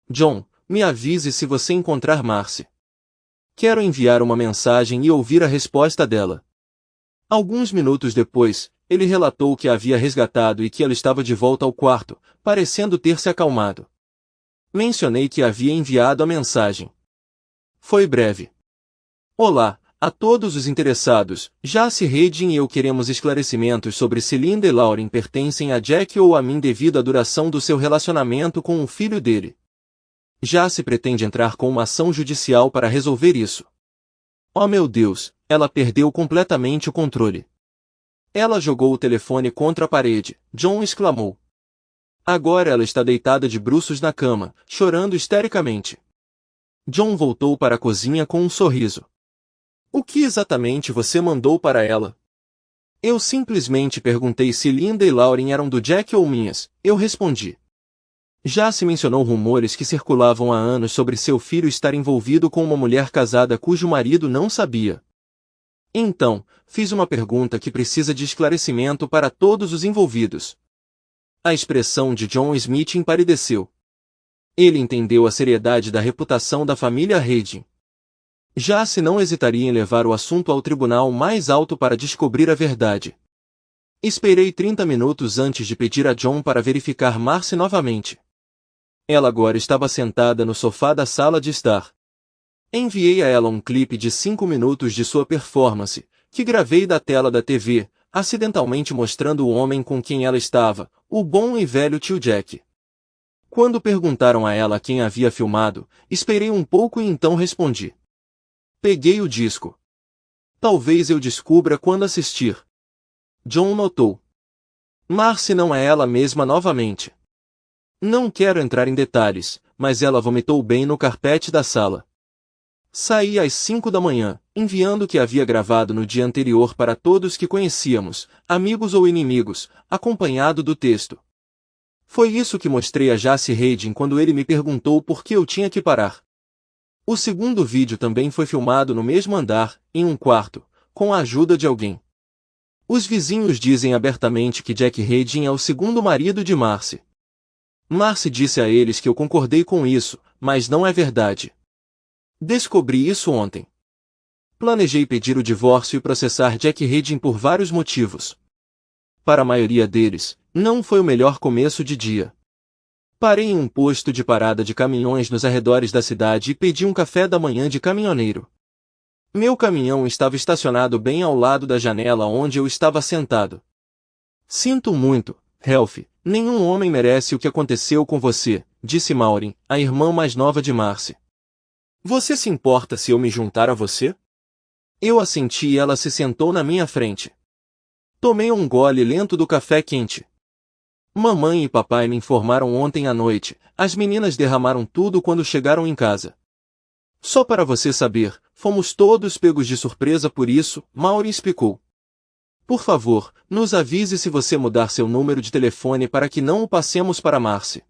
Speaker 1: John, me avise se você encontrar Marcy. Quero enviar uma mensagem e ouvir a resposta dela. Alguns minutos depois, ele relatou que a havia resgatado e que ela estava de volta ao quarto, parecendo ter se acalmado. Mencionei que havia enviado a mensagem. Foi breve. Olá, a todos os interessados, Jace Redding e eu queremos esclarecimentos sobre se Linda e Lauren pertencem a Jack ou a mim devido à duração do seu relacionamento com o filho dele. Jace pretende entrar com uma ação judicial para resolver isso. Oh meu Deus, ela perdeu completamente o controle. Ela jogou o telefone contra a parede, John exclamou. Agora ela está deitada de bruços na cama, chorando histericamente. John voltou para a cozinha com um sorriso. O que exatamente você mandou para ela? Eu simplesmente perguntei se Linda e Lauren eram do Jack ou minhas, eu respondi. Já se mencionou rumores que circulavam há anos sobre seu filho estar envolvido com uma mulher casada cujo marido não sabia. Então, fiz uma pergunta que precisa de esclarecimento para todos os envolvidos. A expressão de John Smith empalideceu. Ele entendeu a seriedade da reputação da família Redding. Já se não hesitaria em levar o assunto ao tribunal mais alto para descobrir a verdade. Esperei 30 minutos antes de pedir a John para verificar Marcy novamente. Ela agora estava sentada no sofá da sala de estar. Enviei a ela um clipe de 5 minutos de sua performance, que gravei da tela da TV, acidentalmente mostrando o homem com quem ela estava, o bom e velho tio Jack. Quando perguntaram a ela quem havia filmado, esperei um pouco e então respondi. Peguei o disco. Talvez eu descubra quando assistir. John notou. Marcy não é ela mesma novamente. Não quero entrar em detalhes, mas ela vomitou bem no carpete da sala. Saí às 5 da manhã, enviando o que havia gravado no dia anterior para todos que conhecíamos, amigos ou inimigos, acompanhado do texto. Foi isso que mostrei a Jace Redding quando ele me perguntou por que eu tinha que parar. O segundo vídeo também foi filmado no mesmo andar, em um quarto, com a ajuda de alguém. Os vizinhos dizem abertamente que Jack Redding é o segundo marido de Marcy. Marcy disse a eles que eu concordei com isso, mas não é verdade. Descobri isso ontem. Planejei pedir o divórcio e processar Jack Redding por vários motivos. Para a maioria deles, não foi o melhor começo de dia. Parei em um posto de parada de caminhões nos arredores da cidade e pedi um café da manhã de caminhoneiro. Meu caminhão estava estacionado bem ao lado da janela onde eu estava sentado. Sinto muito, Ralph, nenhum homem merece o que aconteceu com você, disse Maureen, a irmã mais nova de Marcy. Você se importa se eu me juntar a você? Eu assenti e ela se sentou na minha frente. Tomei um gole lento do café quente. Mamãe e papai me informaram ontem à noite, as meninas derramaram tudo quando chegaram em casa. Só para você saber, fomos todos pegos de surpresa por isso, Maureen explicou. Por favor, nos avise se você mudar seu número de telefone para que não o passemos para Marcy.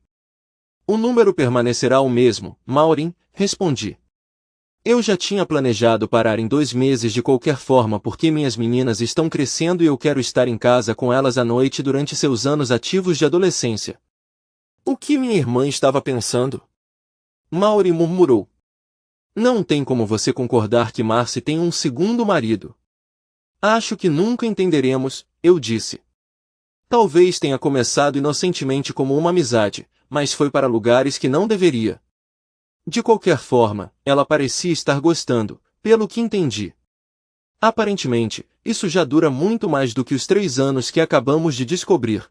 Speaker 1: O número permanecerá o mesmo, Maureen, respondi. Eu já tinha planejado parar em 2 meses de qualquer forma porque minhas meninas estão crescendo e eu quero estar em casa com elas à noite durante seus anos ativos de adolescência. O que minha irmã estava pensando? Maureen murmurou. Não tem como você concordar que Marcy tem um segundo marido. Acho que nunca entenderemos, eu disse. Talvez tenha começado inocentemente como uma amizade, mas foi para lugares que não deveria. De qualquer forma, ela parecia estar gostando, pelo que entendi. Aparentemente, isso já dura muito mais do que os 3 anos que acabamos de descobrir.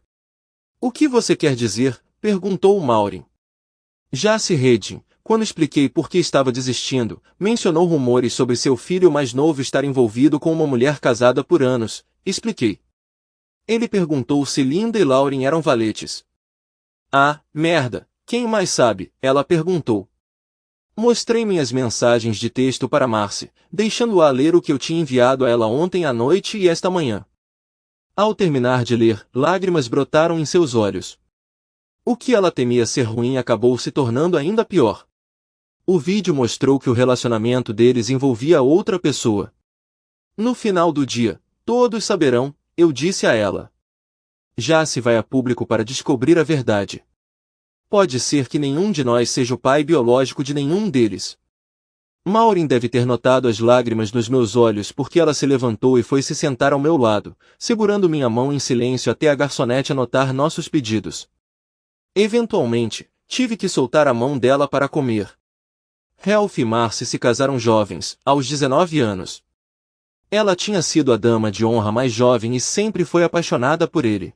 Speaker 1: O que você quer dizer? Perguntou Maureen. Jace Redding, quando expliquei por que estava desistindo, mencionou rumores sobre seu filho mais novo estar envolvido com uma mulher casada por anos, expliquei. Ele perguntou se Linda e Lauren eram valetes. Ah, merda, quem mais sabe? Ela perguntou. Mostrei minhas mensagens de texto para Marcy, deixando-a ler o que eu tinha enviado a ela ontem à noite e esta manhã. Ao terminar de ler, lágrimas brotaram em seus olhos. O que ela temia ser ruim acabou se tornando ainda pior. O vídeo mostrou que o relacionamento deles envolvia outra pessoa. No final do dia, todos saberão, eu disse a ela. Já se vai a público para descobrir a verdade. Pode ser que nenhum de nós seja o pai biológico de nenhum deles. Maureen deve ter notado as lágrimas nos meus olhos porque ela se levantou e foi se sentar ao meu lado, segurando minha mão em silêncio até a garçonete anotar nossos pedidos. Eventualmente, tive que soltar a mão dela para comer. Ralph e Marcy se casaram jovens, aos 19 anos. Ela tinha sido a dama de honra mais jovem e sempre foi apaixonada por ele.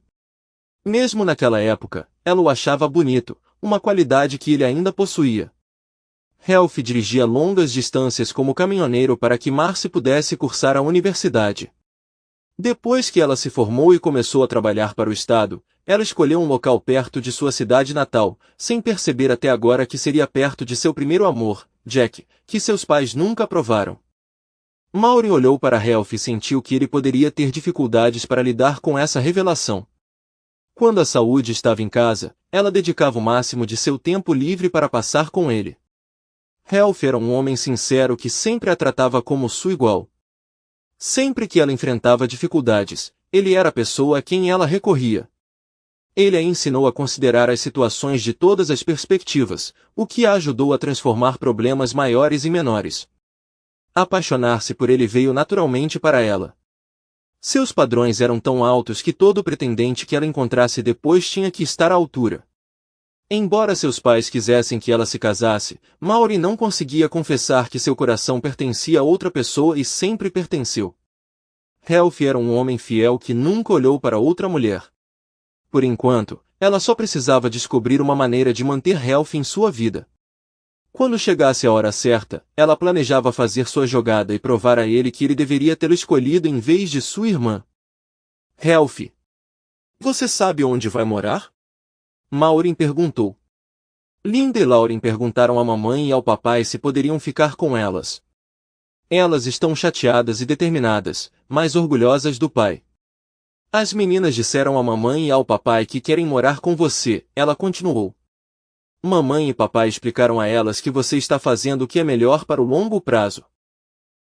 Speaker 1: Mesmo naquela época, ela o achava bonito, uma qualidade que ele ainda possuía. Ralph dirigia longas distâncias como caminhoneiro para que Marcy pudesse cursar a universidade. Depois que ela se formou e começou a trabalhar para o Estado, ela escolheu um local perto de sua cidade natal, sem perceber até agora que seria perto de seu primeiro amor, Jack, que seus pais nunca aprovaram. Maureen olhou para Ralph e sentiu que ele poderia ter dificuldades para lidar com essa revelação. Quando a saúde estava em casa, ela dedicava o máximo de seu tempo livre para passar com ele. Ralph era um homem sincero que sempre a tratava como sua igual. Sempre que ela enfrentava dificuldades, ele era a pessoa a quem ela recorria. Ele a ensinou a considerar as situações de todas as perspectivas, o que a ajudou a transformar problemas maiores em menores. Apaixonar-se por ele veio naturalmente para ela. Seus padrões eram tão altos que todo pretendente que ela encontrasse depois tinha que estar à altura. Embora seus pais quisessem que ela se casasse, Maureen não conseguia confessar que seu coração pertencia a outra pessoa e sempre pertenceu. Ralph era um homem fiel que nunca olhou para outra mulher. Por enquanto, ela só precisava descobrir uma maneira de manter Ralph em sua vida. Quando chegasse a hora certa, ela planejava fazer sua jogada e provar a ele que ele deveria tê-lo escolhido em vez de sua irmã. Ralph, você sabe onde vai morar? Maureen perguntou. Linda e Lauren perguntaram à mamãe e ao papai se poderiam ficar com elas. Elas estão chateadas e determinadas, mas orgulhosas do pai. As meninas disseram à mamãe e ao papai que querem morar com você, ela continuou. Mamãe e papai explicaram a elas que você está fazendo o que é melhor para o longo prazo.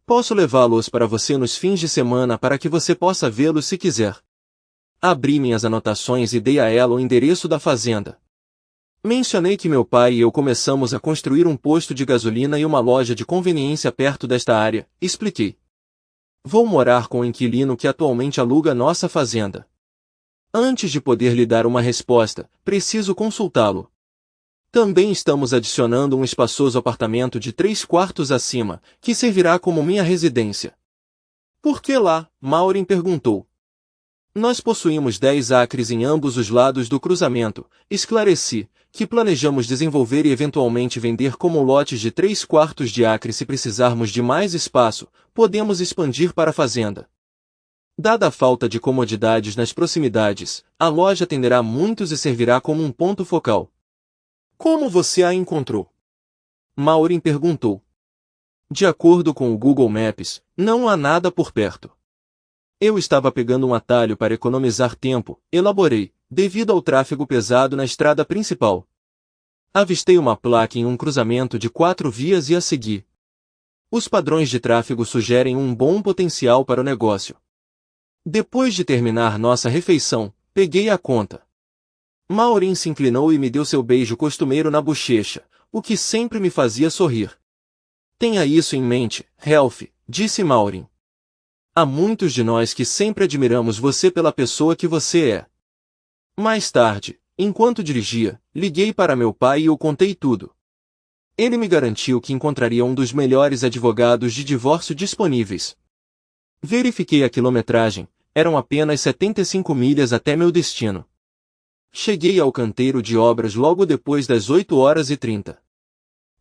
Speaker 1: Posso levá-los para você nos fins de semana para que você possa vê-los se quiser. Abri minhas anotações e dei a ela o endereço da fazenda. Mencionei que meu pai e eu começamos a construir um posto de gasolina e uma loja de conveniência perto desta área, expliquei. Vou morar com o inquilino que atualmente aluga nossa fazenda. Antes de poder lhe dar uma resposta, preciso consultá-lo. Também estamos adicionando um espaçoso apartamento de 3 quartos acima, que servirá como minha residência. Por que lá? Maureen perguntou. Nós possuímos 10 acres em ambos os lados do cruzamento, esclareci, que planejamos desenvolver e eventualmente vender como lotes de 3 quartos de acre se precisarmos de mais espaço, podemos expandir para a fazenda. Dada a falta de comodidades nas proximidades, a loja atenderá muitos e servirá como um ponto focal. Como você a encontrou? Maureen perguntou. De acordo com o Google Maps, não há nada por perto. Eu estava pegando um atalho para economizar tempo, elaborei, devido ao tráfego pesado na estrada principal. Avistei uma placa em um cruzamento de 4 vias e a segui. Os padrões de tráfego sugerem um bom potencial para o negócio. Depois de terminar nossa refeição, peguei a conta. Maureen se inclinou e me deu seu beijo costumeiro na bochecha, o que sempre me fazia sorrir. Tenha isso em mente, Ralph, disse Maureen. Há muitos de nós que sempre admiramos você pela pessoa que você é. Mais tarde, enquanto dirigia, liguei para meu pai e o contei tudo. Ele me garantiu que encontraria um dos melhores advogados de divórcio disponíveis. Verifiquei a quilometragem, eram apenas 75 milhas até meu destino. Cheguei ao canteiro de obras logo depois das 8h30.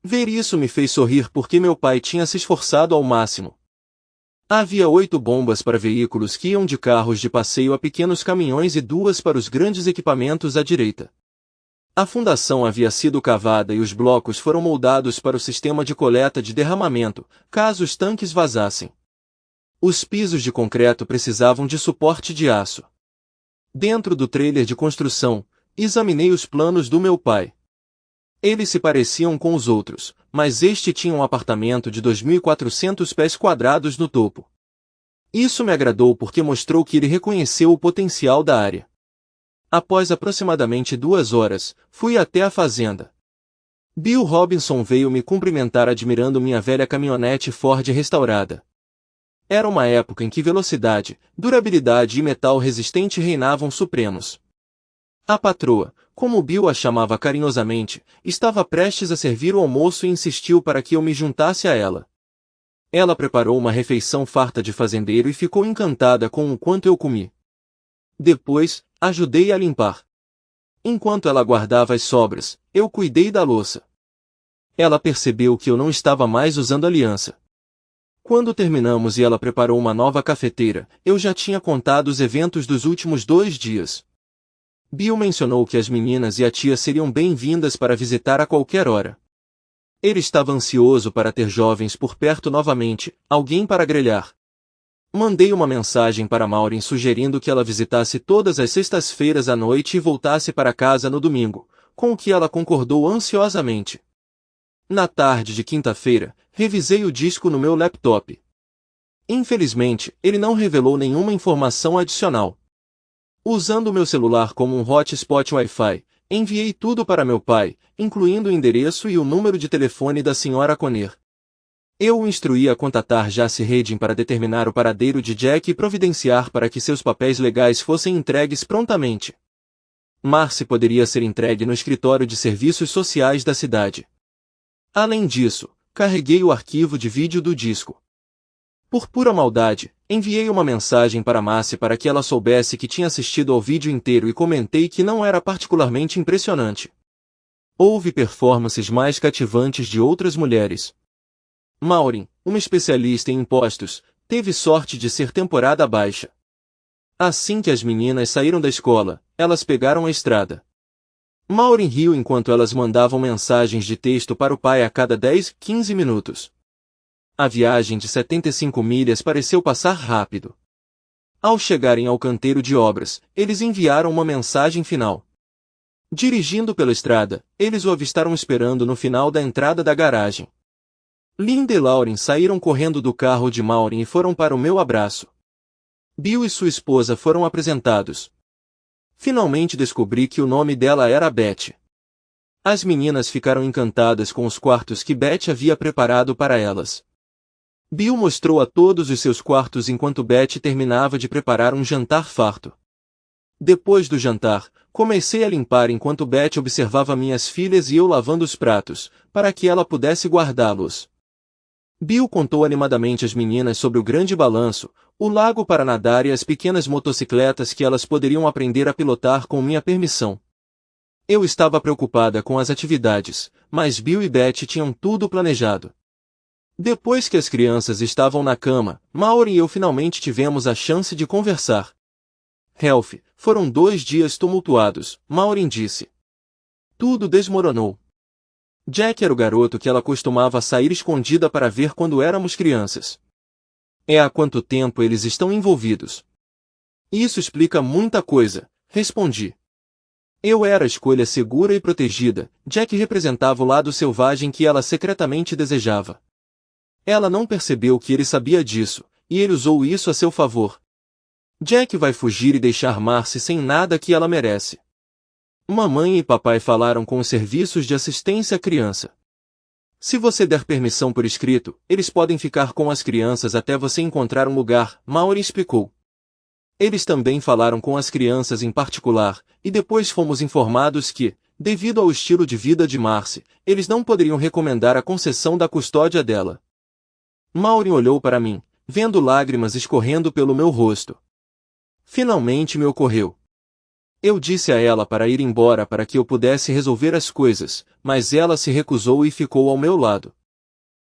Speaker 1: Ver isso me fez sorrir porque meu pai tinha se esforçado ao máximo. Havia 8 bombas para veículos que iam de carros de passeio a pequenos caminhões e 2 para os grandes equipamentos à direita. A fundação havia sido cavada e os blocos foram moldados para o sistema de coleta de derramamento, caso os tanques vazassem. Os pisos de concreto precisavam de suporte de aço. Dentro do trailer de construção, examinei os planos do meu pai. Eles se pareciam com os outros, mas este tinha um apartamento de 2.400 pés quadrados no topo. Isso me agradou porque mostrou que ele reconheceu o potencial da área. Após aproximadamente 2 horas, fui até a fazenda. Bill Robinson veio me cumprimentar admirando minha velha caminhonete Ford restaurada. Era uma época em que velocidade, durabilidade e metal resistente reinavam supremos. A patroa, como Bill a chamava carinhosamente, estava prestes a servir o almoço e insistiu para que eu me juntasse a ela. Ela preparou uma refeição farta de fazendeiro e ficou encantada com o quanto eu comi. Depois, ajudei a limpar. Enquanto ela guardava as sobras, eu cuidei da louça. Ela percebeu que eu não estava mais usando aliança. Quando terminamos e ela preparou uma nova cafeteira, eu já tinha contado os eventos dos últimos 2 dias. Bill mencionou que as meninas e a tia seriam bem-vindas para visitar a qualquer hora. Ele estava ansioso para ter jovens por perto novamente, alguém para grelhar. Mandei uma mensagem para Maureen sugerindo que ela visitasse todas as sextas-feiras à noite e voltasse para casa no domingo, com o que ela concordou ansiosamente. Na tarde de quinta-feira, revisei o disco no meu laptop. Infelizmente, ele não revelou nenhuma informação adicional. Usando meu celular como um hotspot Wi-Fi, enviei tudo para meu pai, incluindo o endereço e o número de telefone da Sra. Conner. Eu o instruí a contatar Jace Redding para determinar o paradeiro de Jack e providenciar para que seus papéis legais fossem entregues prontamente. Marcy poderia ser entregue no escritório de serviços sociais da cidade. Além disso, carreguei o arquivo de vídeo do disco. Por pura maldade, enviei uma mensagem para Marcy para que ela soubesse que tinha assistido ao vídeo inteiro e comentei que não era particularmente impressionante. Houve performances mais cativantes de outras mulheres. Maureen, uma especialista em impostos, teve sorte de ser temporada baixa. Assim que as meninas saíram da escola, elas pegaram a estrada. Maureen riu enquanto elas mandavam mensagens de texto para o pai a cada 10, 15 minutos. A viagem de 75 milhas pareceu passar rápido. Ao chegarem ao canteiro de obras, eles enviaram uma mensagem final. Dirigindo pela estrada, eles o avistaram esperando no final da entrada da garagem. Linda e Lauren saíram correndo do carro de Maureen e foram para o meu abraço. Bill e sua esposa foram apresentados. Finalmente descobri que o nome dela era Beth. As meninas ficaram encantadas com os quartos que Beth havia preparado para elas. Bill mostrou a todos os seus quartos enquanto Betty terminava de preparar um jantar farto. Depois do jantar, comecei a limpar enquanto Betty observava minhas filhas e eu lavando os pratos, para que ela pudesse guardá-los. Bill contou animadamente às meninas sobre o grande balanço, o lago para nadar e as pequenas motocicletas que elas poderiam aprender a pilotar com minha permissão. Eu estava preocupada com as atividades, mas Bill e Betty tinham tudo planejado. Depois que as crianças estavam na cama, Maureen e eu finalmente tivemos a chance de conversar. Ralph, foram 2 dias tumultuados, Maureen disse. Tudo desmoronou. Jack era o garoto que ela costumava sair escondida para ver quando éramos crianças. Há quanto tempo eles estão envolvidos? Isso explica muita coisa, respondi. Eu era a escolha segura e protegida, Jack representava o lado selvagem que ela secretamente desejava. Ela não percebeu que ele sabia disso, e ele usou isso a seu favor. Jack vai fugir e deixar Marcy sem nada que ela merece. Mamãe e papai falaram com os serviços de assistência à criança. Se você der permissão por escrito, eles podem ficar com as crianças até você encontrar um lugar, Maureen explicou. Eles também falaram com as crianças em particular, e depois fomos informados que, devido ao estilo de vida de Marcy, eles não poderiam recomendar a concessão da custódia dela. Maureen olhou para mim, vendo lágrimas escorrendo pelo meu rosto. Finalmente me ocorreu. Eu disse a ela para ir embora para que eu pudesse resolver as coisas, mas ela se recusou e ficou ao meu lado.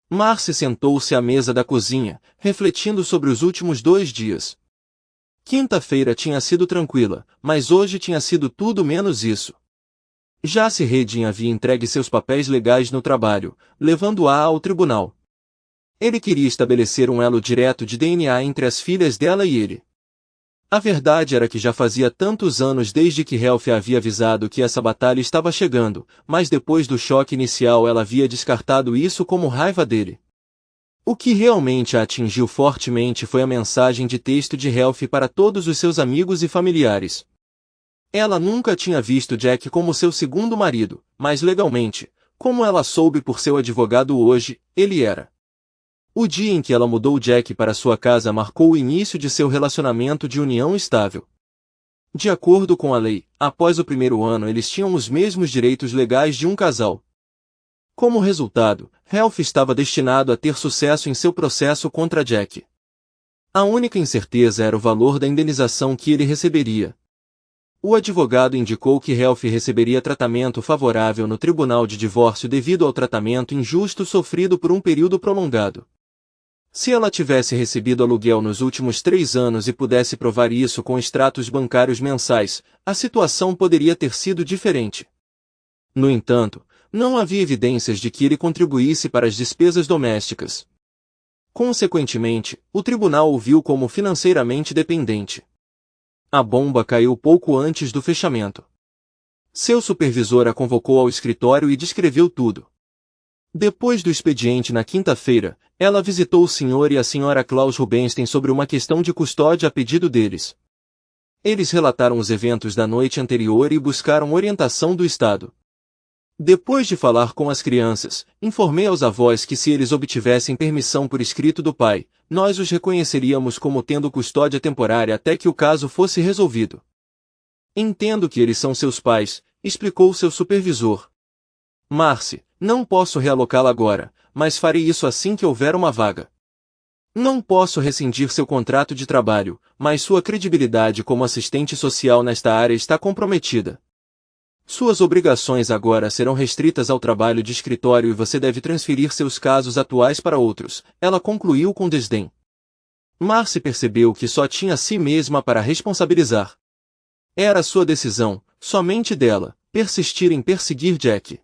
Speaker 1: Marcy sentou-se à mesa da cozinha, refletindo sobre os últimos 2 dias. Quinta-feira tinha sido tranquila, mas hoje tinha sido tudo menos isso. Jace Redding havia entregue seus papéis legais no trabalho, levando-a ao tribunal. Ele queria estabelecer um elo direto de DNA entre as filhas dela e ele. A verdade era que já fazia tantos anos desde que Ralph havia avisado que essa batalha estava chegando, mas depois do choque inicial ela havia descartado isso como raiva dele. O que realmente a atingiu fortemente foi a mensagem de texto de Ralph para todos os seus amigos e familiares. Ela nunca tinha visto Jack como seu segundo marido, mas legalmente, como ela soube por seu advogado hoje, ele era. O dia em que ela mudou Jack para sua casa marcou o início de seu relacionamento de união estável. De acordo com a lei, após o primeiro ano eles tinham os mesmos direitos legais de um casal. Como resultado, Ralph estava destinado a ter sucesso em seu processo contra Jack. A única incerteza era o valor da indenização que ele receberia. O advogado indicou que Ralph receberia tratamento favorável no tribunal de divórcio devido ao tratamento injusto sofrido por um período prolongado. Se ela tivesse recebido aluguel nos últimos 3 anos e pudesse provar isso com extratos bancários mensais, a situação poderia ter sido diferente. No entanto, não havia evidências de que ele contribuísse para as despesas domésticas. Consequentemente, o tribunal o viu como financeiramente dependente. A bomba caiu pouco antes do fechamento. Seu supervisor a convocou ao escritório e descreveu tudo. Depois do expediente na quinta-feira, ela visitou o Sr. e a Sra. Klaus Rubenstein sobre uma questão de custódia a pedido deles. Eles relataram os eventos da noite anterior e buscaram orientação do Estado. Depois de falar com as crianças, informei aos avós que se eles obtivessem permissão por escrito do pai, nós os reconheceríamos como tendo custódia temporária até que o caso fosse resolvido. Entendo que eles são seus pais, explicou seu supervisor. Marcy, não posso realocá-la agora, mas farei isso assim que houver uma vaga. Não posso rescindir seu contrato de trabalho, mas sua credibilidade como assistente social nesta área está comprometida. Suas obrigações agora serão restritas ao trabalho de escritório e você deve transferir seus casos atuais para outros, ela concluiu com desdém. Marcy percebeu que só tinha a si mesma para responsabilizar. Era sua decisão, somente dela, persistir em perseguir Jack.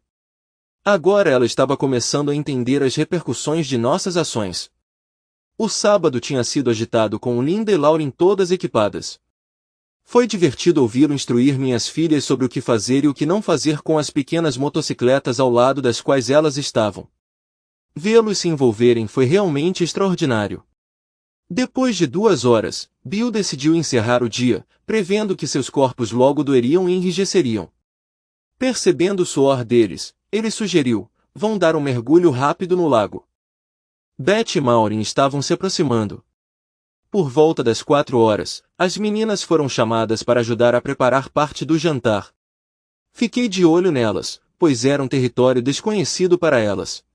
Speaker 1: Agora ela estava começando a entender as repercussões de nossas ações. O sábado tinha sido agitado com Linda e Lauren todas equipadas. Foi divertido ouvi-lo instruir minhas filhas sobre o que fazer e o que não fazer com as pequenas motocicletas ao lado das quais elas estavam. Vê-los se envolverem foi realmente extraordinário. Depois de 2 horas, Bill decidiu encerrar o dia, prevendo que seus corpos logo doeriam e enrijeceriam. Percebendo o suor deles, ele sugeriu, vão dar um mergulho rápido no lago. Beth e Maureen estavam se aproximando. Por volta das 4 horas, as meninas foram chamadas para ajudar a preparar parte do jantar. Fiquei de olho nelas, pois era um território desconhecido para elas.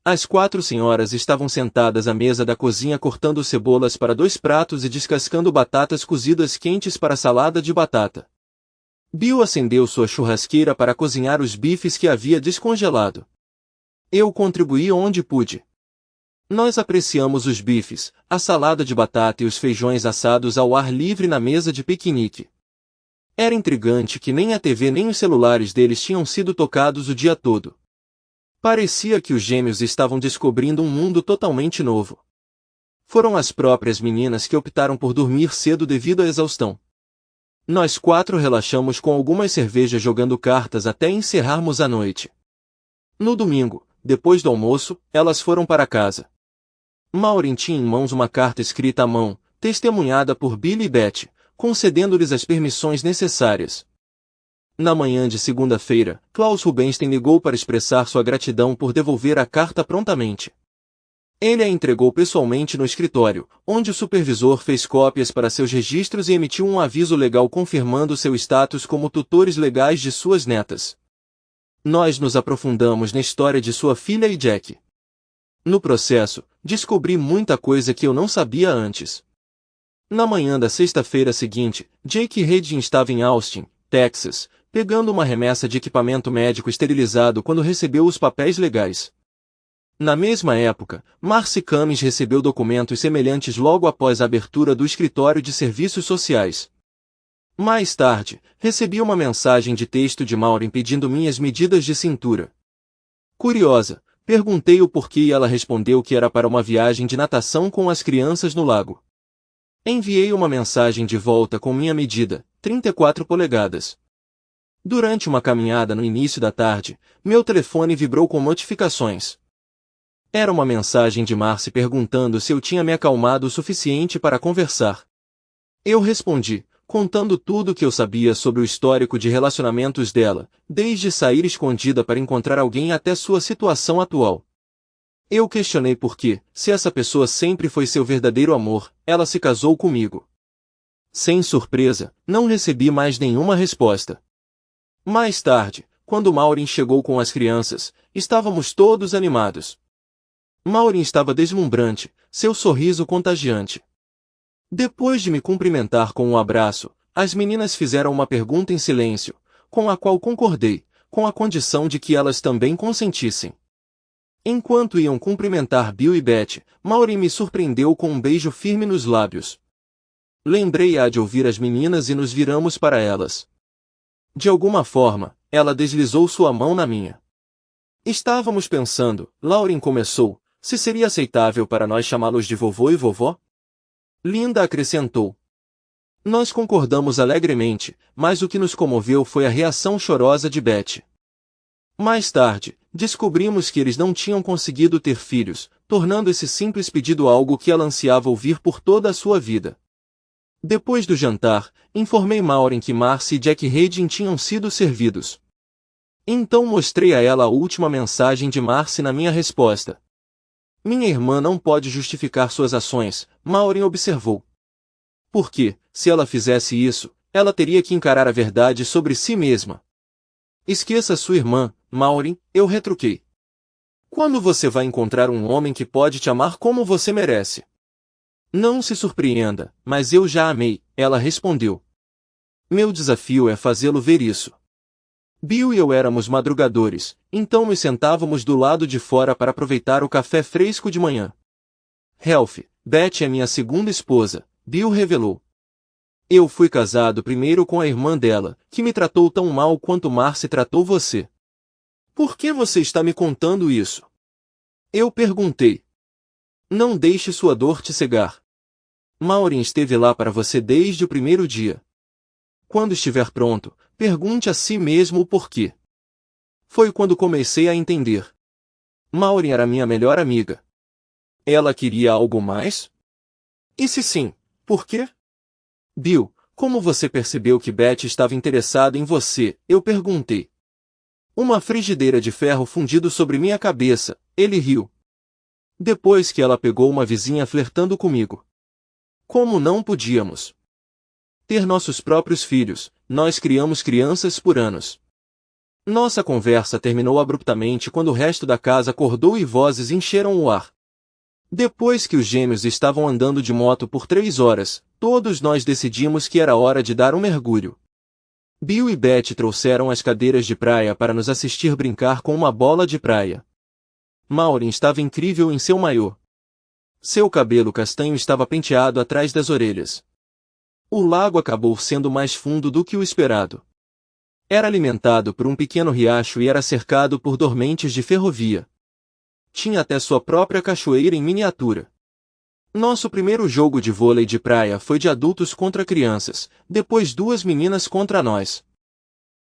Speaker 1: As 4 senhoras estavam sentadas à mesa da cozinha cortando cebolas para 2 pratos e descascando batatas cozidas quentes para salada de batata. Bill acendeu sua churrasqueira para cozinhar os bifes que havia descongelado. Eu contribuí onde pude. Nós apreciamos os bifes, a salada de batata e os feijões assados ao ar livre na mesa de piquenique. Era intrigante que nem a TV nem os celulares deles tinham sido tocados o dia todo. Parecia que os gêmeos estavam descobrindo um mundo totalmente novo. Foram as próprias meninas que optaram por dormir cedo devido à exaustão. Nós 4 relaxamos com algumas cervejas jogando cartas até encerrarmos a noite. No domingo, depois do almoço, elas foram para casa. Maureen tinha em mãos uma carta escrita à mão, testemunhada por Bill e Beth, concedendo-lhes as permissões necessárias. Na manhã de segunda-feira, Klaus Rubenstein ligou para expressar sua gratidão por devolver a carta prontamente. Ele a entregou pessoalmente no escritório, onde o supervisor fez cópias para seus registros e emitiu um aviso legal confirmando seu status como tutores legais de suas netas. Nós nos aprofundamos na história de sua filha e Jack. No processo, descobri muita coisa que eu não sabia antes. Na manhã da sexta-feira seguinte, Jake Redding estava em Austin, Texas, pegando uma remessa de equipamento médico esterilizado quando recebeu os papéis legais. Na mesma época, Marcy Cummings recebeu documentos semelhantes logo após a abertura do escritório de serviços sociais. Mais tarde, recebi uma mensagem de texto de Maureen pedindo minhas medidas de cintura. Curiosa, perguntei o porquê e ela respondeu que era para uma viagem de natação com as crianças no lago. Enviei uma mensagem de volta com minha medida, 34 polegadas. Durante uma caminhada no início da tarde, meu telefone vibrou com notificações. Era uma mensagem de Marcy perguntando se eu tinha me acalmado o suficiente para conversar. Eu respondi, contando tudo o que eu sabia sobre o histórico de relacionamentos dela, desde sair escondida para encontrar alguém até sua situação atual. Eu questionei por que, se essa pessoa sempre foi seu verdadeiro amor, ela se casou comigo. Sem surpresa, não recebi mais nenhuma resposta. Mais tarde, quando Maureen chegou com as crianças, estávamos todos animados. Maureen estava deslumbrante, seu sorriso contagiante. Depois de me cumprimentar com um abraço, as meninas fizeram uma pergunta em silêncio, com a qual concordei, com a condição de que elas também consentissem. Enquanto iam cumprimentar Bill e Beth, Maureen me surpreendeu com um beijo firme nos lábios. Lembrei-a de ouvir as meninas e nos viramos para elas. De alguma forma, ela deslizou sua mão na minha. Estávamos pensando, Lauren começou, se seria aceitável para nós chamá-los de vovô e vovó? Linda acrescentou. Nós concordamos alegremente, mas o que nos comoveu foi a reação chorosa de Beth. Mais tarde, descobrimos que eles não tinham conseguido ter filhos, tornando esse simples pedido algo que ela ansiava ouvir por toda a sua vida. Depois do jantar, informei Maureen que Marcy e Jack Redding tinham sido servidos. Então mostrei a ela a última mensagem de Marcy na minha resposta. Minha irmã não pode justificar suas ações, Maureen observou. Porque, se ela fizesse isso, ela teria que encarar a verdade sobre si mesma. Esqueça sua irmã, Maureen, eu retruquei. Quando você vai encontrar um homem que pode te amar como você merece? Não se surpreenda, mas eu já amei, ela respondeu. Meu desafio é fazê-lo ver isso. Bill e eu éramos madrugadores, então nos sentávamos do lado de fora para aproveitar o café fresco de manhã. Ralph, Beth é minha segunda esposa, Bill revelou. Eu fui casado primeiro com a irmã dela, que me tratou tão mal quanto Marcy tratou você. Por que você está me contando isso? Eu perguntei. Não deixe sua dor te cegar. Maureen esteve lá para você desde o primeiro dia. Quando estiver pronto, pergunte a si mesmo o porquê. Foi quando comecei a entender. Maureen era minha melhor amiga. Ela queria algo mais? E se sim, por quê? Bill, como você percebeu que Beth estava interessada em você? Eu perguntei. Uma frigideira de ferro fundido sobre minha cabeça, ele riu. Depois que ela pegou uma vizinha flertando comigo. Como não podíamos ter nossos próprios filhos, nós criamos crianças por anos. Nossa conversa terminou abruptamente quando o resto da casa acordou e vozes encheram o ar. Depois que os gêmeos estavam andando de moto por 3 horas, todos nós decidimos que era hora de dar um mergulho. Bill e Beth trouxeram as cadeiras de praia para nos assistir brincar com uma bola de praia. Maureen estava incrível em seu maiô. Seu cabelo castanho estava penteado atrás das orelhas. O lago acabou sendo mais fundo do que o esperado. Era alimentado por um pequeno riacho e era cercado por dormentes de ferrovia. Tinha até sua própria cachoeira em miniatura. Nosso primeiro jogo de vôlei de praia foi de adultos contra crianças, depois 2 meninas contra nós.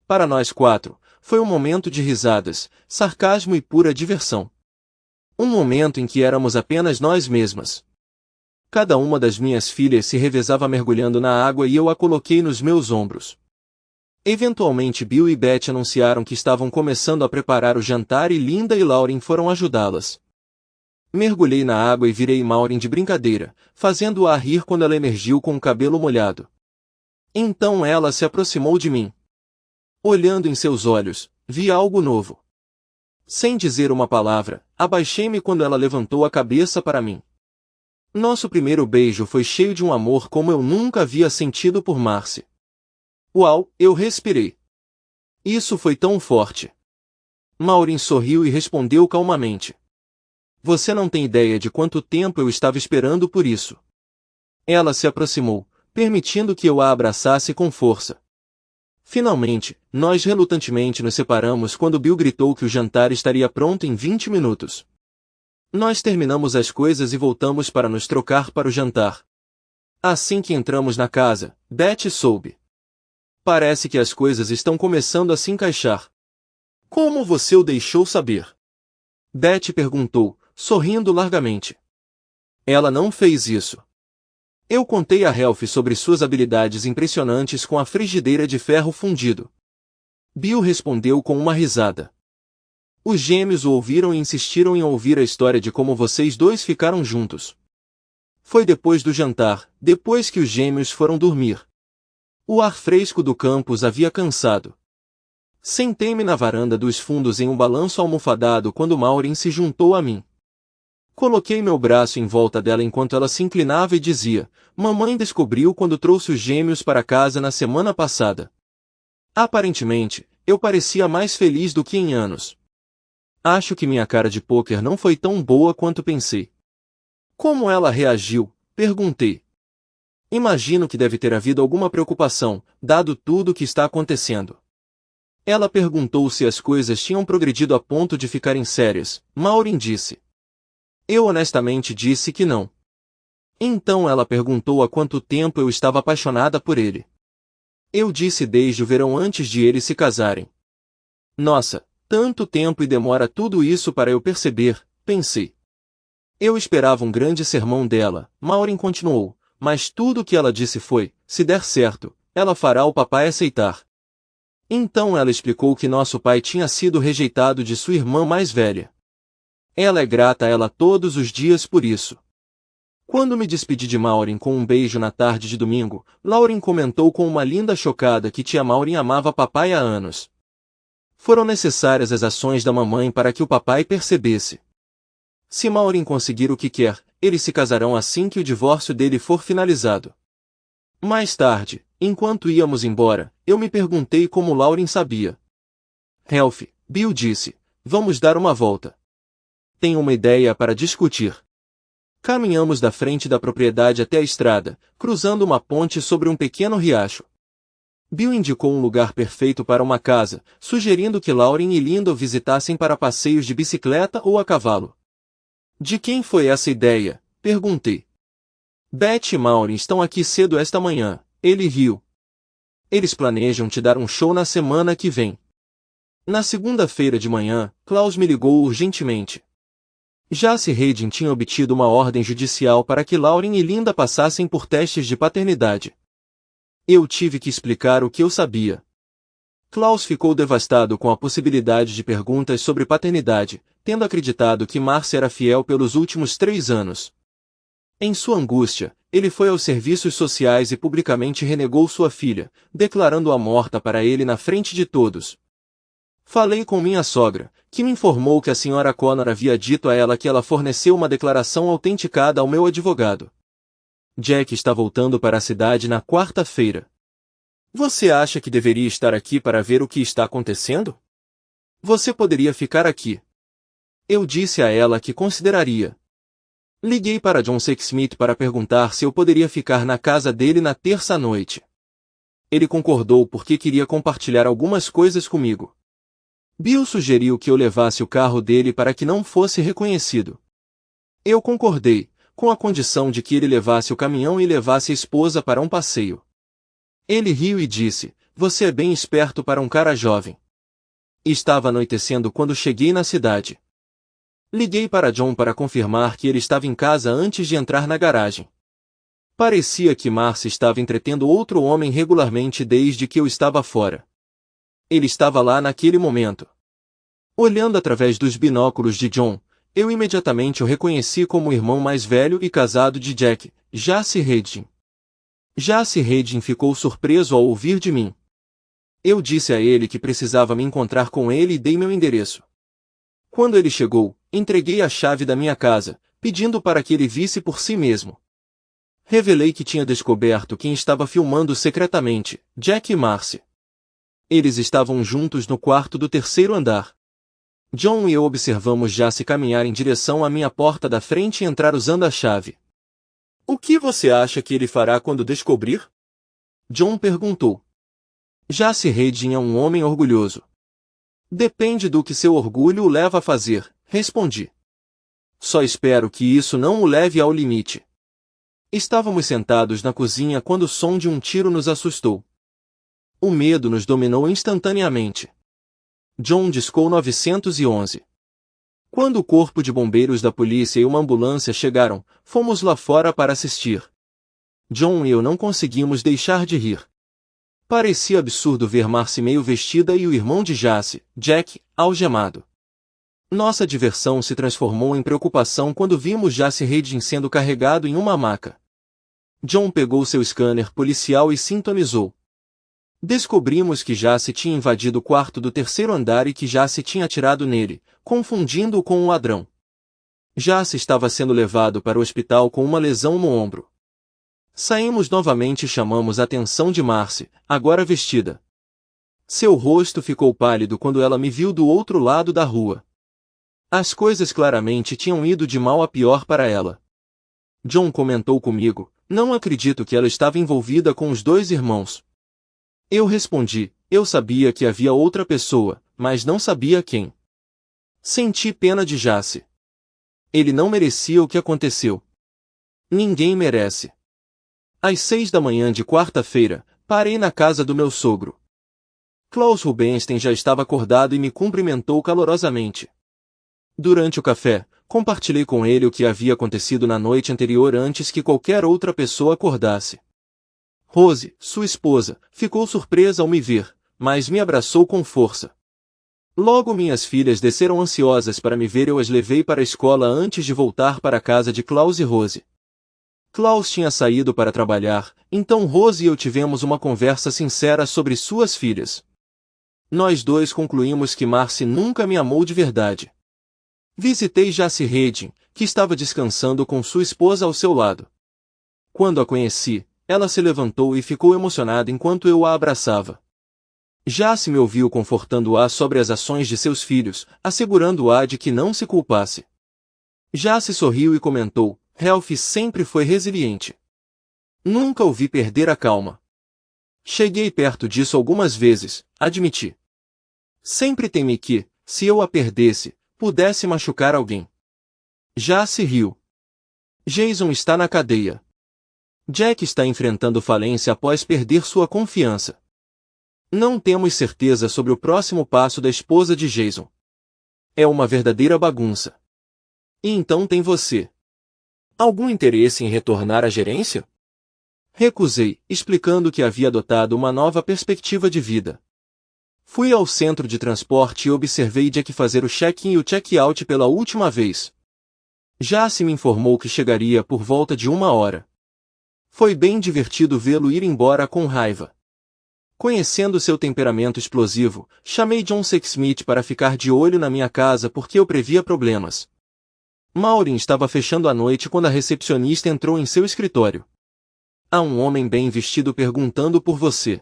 Speaker 1: Para nós 4, foi um momento de risadas, sarcasmo e pura diversão. Um momento em que éramos apenas nós mesmas. Cada uma das minhas filhas se revezava mergulhando na água e eu a coloquei nos meus ombros. Eventualmente Bill e Beth anunciaram que estavam começando a preparar o jantar e Linda e Lauren foram ajudá-las. Mergulhei na água e virei Maureen de brincadeira, fazendo-a rir quando ela emergiu com o cabelo molhado. Então ela se aproximou de mim. Olhando em seus olhos, vi algo novo. Sem dizer uma palavra, abaixei-me quando ela levantou a cabeça para mim. Nosso primeiro beijo foi cheio de um amor como eu nunca havia sentido por Marcy. Uau, eu respirei. Isso foi tão forte. Maureen sorriu e respondeu calmamente. Você não tem ideia de quanto tempo eu estava esperando por isso. Ela se aproximou, permitindo que eu a abraçasse com força. Finalmente, nós relutantemente nos separamos quando Bill gritou que o jantar estaria pronto em 20 minutos. Nós terminamos as coisas e voltamos para nos trocar para o jantar. Assim que entramos na casa, Beth soube. Parece que as coisas estão começando a se encaixar. Como você o deixou saber? Beth perguntou, sorrindo largamente. Ela não fez isso. Eu contei a Ralph sobre suas habilidades impressionantes com a frigideira de ferro fundido. Bill respondeu com uma risada. Os gêmeos o ouviram e insistiram em ouvir a história de como vocês dois ficaram juntos. Foi depois do jantar, depois que os gêmeos foram dormir. O ar fresco do campus havia cansado. Sentei-me na varanda dos fundos em um balanço almofadado quando Maureen se juntou a mim. Coloquei meu braço em volta dela enquanto ela se inclinava e dizia, mamãe descobriu quando trouxe os gêmeos para casa na semana passada. Aparentemente, eu parecia mais feliz do que em anos. Acho que minha cara de pôquer não foi tão boa quanto pensei. Como ela reagiu? Perguntei. Imagino que deve ter havido alguma preocupação, dado tudo o que está acontecendo. Ela perguntou se as coisas tinham progredido a ponto de ficarem sérias. Maureen disse. Eu honestamente disse que não. Então ela perguntou há quanto tempo eu estava apaixonada por ele. Eu disse desde o verão antes de eles se casarem. Nossa, tanto tempo e demora tudo isso para eu perceber, pensei. Eu esperava um grande sermão dela, Maureen continuou, mas tudo o que ela disse foi, se der certo, ela fará o papai aceitar. Então ela explicou que nosso pai tinha sido rejeitado de sua irmã mais velha. Ela é grata a ela todos os dias por isso. Quando me despedi de Maureen com um beijo na tarde de domingo, Lauren comentou com uma linda chocada que tia Maureen amava papai há anos. Foram necessárias as ações da mamãe para que o papai percebesse. Se Maureen conseguir o que quer, eles se casarão assim que o divórcio dele for finalizado. Mais tarde, enquanto íamos embora, eu me perguntei como Lauren sabia. Ralph, Bill disse, vamos dar uma volta. Tenho uma ideia para discutir. Caminhamos da frente da propriedade até a estrada, cruzando uma ponte sobre um pequeno riacho. Bill indicou um lugar perfeito para uma casa, sugerindo que Lauren e Linda o visitassem para passeios de bicicleta ou a cavalo. De quem foi essa ideia? Perguntei. Beth e Maureen estão aqui cedo esta manhã, ele riu. Eles planejam te dar um show na semana que vem. Na segunda-feira de manhã, Klaus me ligou urgentemente. Jace Hayden tinha obtido uma ordem judicial para que Lauren e Linda passassem por testes de paternidade. Eu tive que explicar o que eu sabia. Klaus ficou devastado com a possibilidade de perguntas sobre paternidade, tendo acreditado que Marcy era fiel pelos últimos 3 anos. Em sua angústia, ele foi aos serviços sociais e publicamente renegou sua filha, declarando-a morta para ele na frente de todos. Falei com minha sogra, que me informou que a senhora Connor havia dito a ela que ela forneceu uma declaração autenticada ao meu advogado. Jack está voltando para a cidade na quarta-feira. Você acha que deveria estar aqui para ver o que está acontecendo? Você poderia ficar aqui. Eu disse a ela que consideraria. Liguei para John Sexsmith para perguntar se eu poderia ficar na casa dele na terça-noite. Ele concordou porque queria compartilhar algumas coisas comigo. Bill sugeriu que eu levasse o carro dele para que não fosse reconhecido. Eu concordei, com a condição de que ele levasse o caminhão e levasse a esposa para um passeio. Ele riu e disse, você é bem esperto para um cara jovem. Estava anoitecendo quando cheguei na cidade. Liguei para John para confirmar que ele estava em casa antes de entrar na garagem. Parecia que Marcy estava entretendo outro homem regularmente desde que eu estava fora. Ele estava lá naquele momento. Olhando através dos binóculos de John, eu imediatamente o reconheci como o irmão mais velho e casado de Jack, Jesse Hedin. Jesse Hedin ficou surpreso ao ouvir de mim. Eu disse a ele que precisava me encontrar com ele e dei meu endereço. Quando ele chegou, entreguei a chave da minha casa, pedindo para que ele visse por si mesmo. Revelei que tinha descoberto quem estava filmando secretamente, Jack e Marcy. Eles estavam juntos no quarto do 3º andar. John e eu observamos Jesse caminhar em direção à minha porta da frente e entrar usando a chave. O que você acha que ele fará quando descobrir? John perguntou. Jesse Hedin é um homem orgulhoso. Depende do que seu orgulho o leva a fazer, respondi. Só espero que isso não o leve ao limite. Estávamos sentados na cozinha quando o som de um tiro nos assustou. O medo nos dominou instantaneamente. John discou 911. Quando o corpo de bombeiros da polícia e uma ambulância chegaram, fomos lá fora para assistir. John e eu não conseguimos deixar de rir. Parecia absurdo ver Marcy meio vestida e o irmão de Jesse, Jack, algemado. Nossa diversão se transformou em preocupação quando vimos Jesse Hedin sendo carregado em uma maca. John pegou seu scanner policial e sintonizou. Descobrimos que Jesse tinha invadido o quarto do 3º andar e que Jesse tinha atirado nele, confundindo-o com um ladrão. Jesse estava sendo levado para o hospital com uma lesão no ombro. Saímos novamente e chamamos a atenção de Marcy, agora vestida. Seu rosto ficou pálido quando ela me viu do outro lado da rua. As coisas claramente tinham ido de mal a pior para ela. John comentou comigo, não acredito que ela estava envolvida com os 2 irmãos. Eu respondi, eu sabia que havia outra pessoa, mas não sabia quem. Senti pena de Jesse. Ele não merecia o que aconteceu. Ninguém merece. Às 6 da manhã de quarta-feira, parei na casa do meu sogro. Klaus Rubenstein já estava acordado e me cumprimentou calorosamente. Durante o café, compartilhei com ele o que havia acontecido na noite anterior antes que qualquer outra pessoa acordasse. Rose, sua esposa, ficou surpresa ao me ver, mas me abraçou com força. Logo minhas filhas desceram ansiosas para me ver e eu as levei para a escola antes de voltar para a casa de Klaus e Rose. Klaus tinha saído para trabalhar, então Rose e eu tivemos uma conversa sincera sobre suas filhas. Nós 2 concluímos que Marcy nunca me amou de verdade. Visitei Jesse Hedin, que estava descansando com sua esposa ao seu lado. Quando a conheci, ela se levantou e ficou emocionada enquanto eu a abraçava. Jesse me ouviu confortando-a sobre as ações de seus filhos, assegurando-a de que não se culpasse. Jesse sorriu e comentou, Ralph sempre foi resiliente. Nunca o vi perder a calma. Cheguei perto disso algumas vezes, admiti. Sempre temi que, se eu a perdesse, pudesse machucar alguém. Jesse riu. Jason está na cadeia. Jack está enfrentando falência após perder sua confiança. Não temos certeza sobre o próximo passo da esposa de Jason. É uma verdadeira bagunça. E então tem você. Algum interesse em retornar à gerência? Recusei, explicando que havia adotado uma nova perspectiva de vida. Fui ao centro de transporte e observei Jack fazer o check-in e o check-out pela última vez. Jace me informou que chegaria por volta de 1 hora. Foi bem divertido vê-lo ir embora com raiva. Conhecendo seu temperamento explosivo, chamei John Sexsmith para ficar de olho na minha casa porque eu previa problemas. Maureen estava fechando a noite quando a recepcionista entrou em seu escritório. Há um homem bem vestido perguntando por você.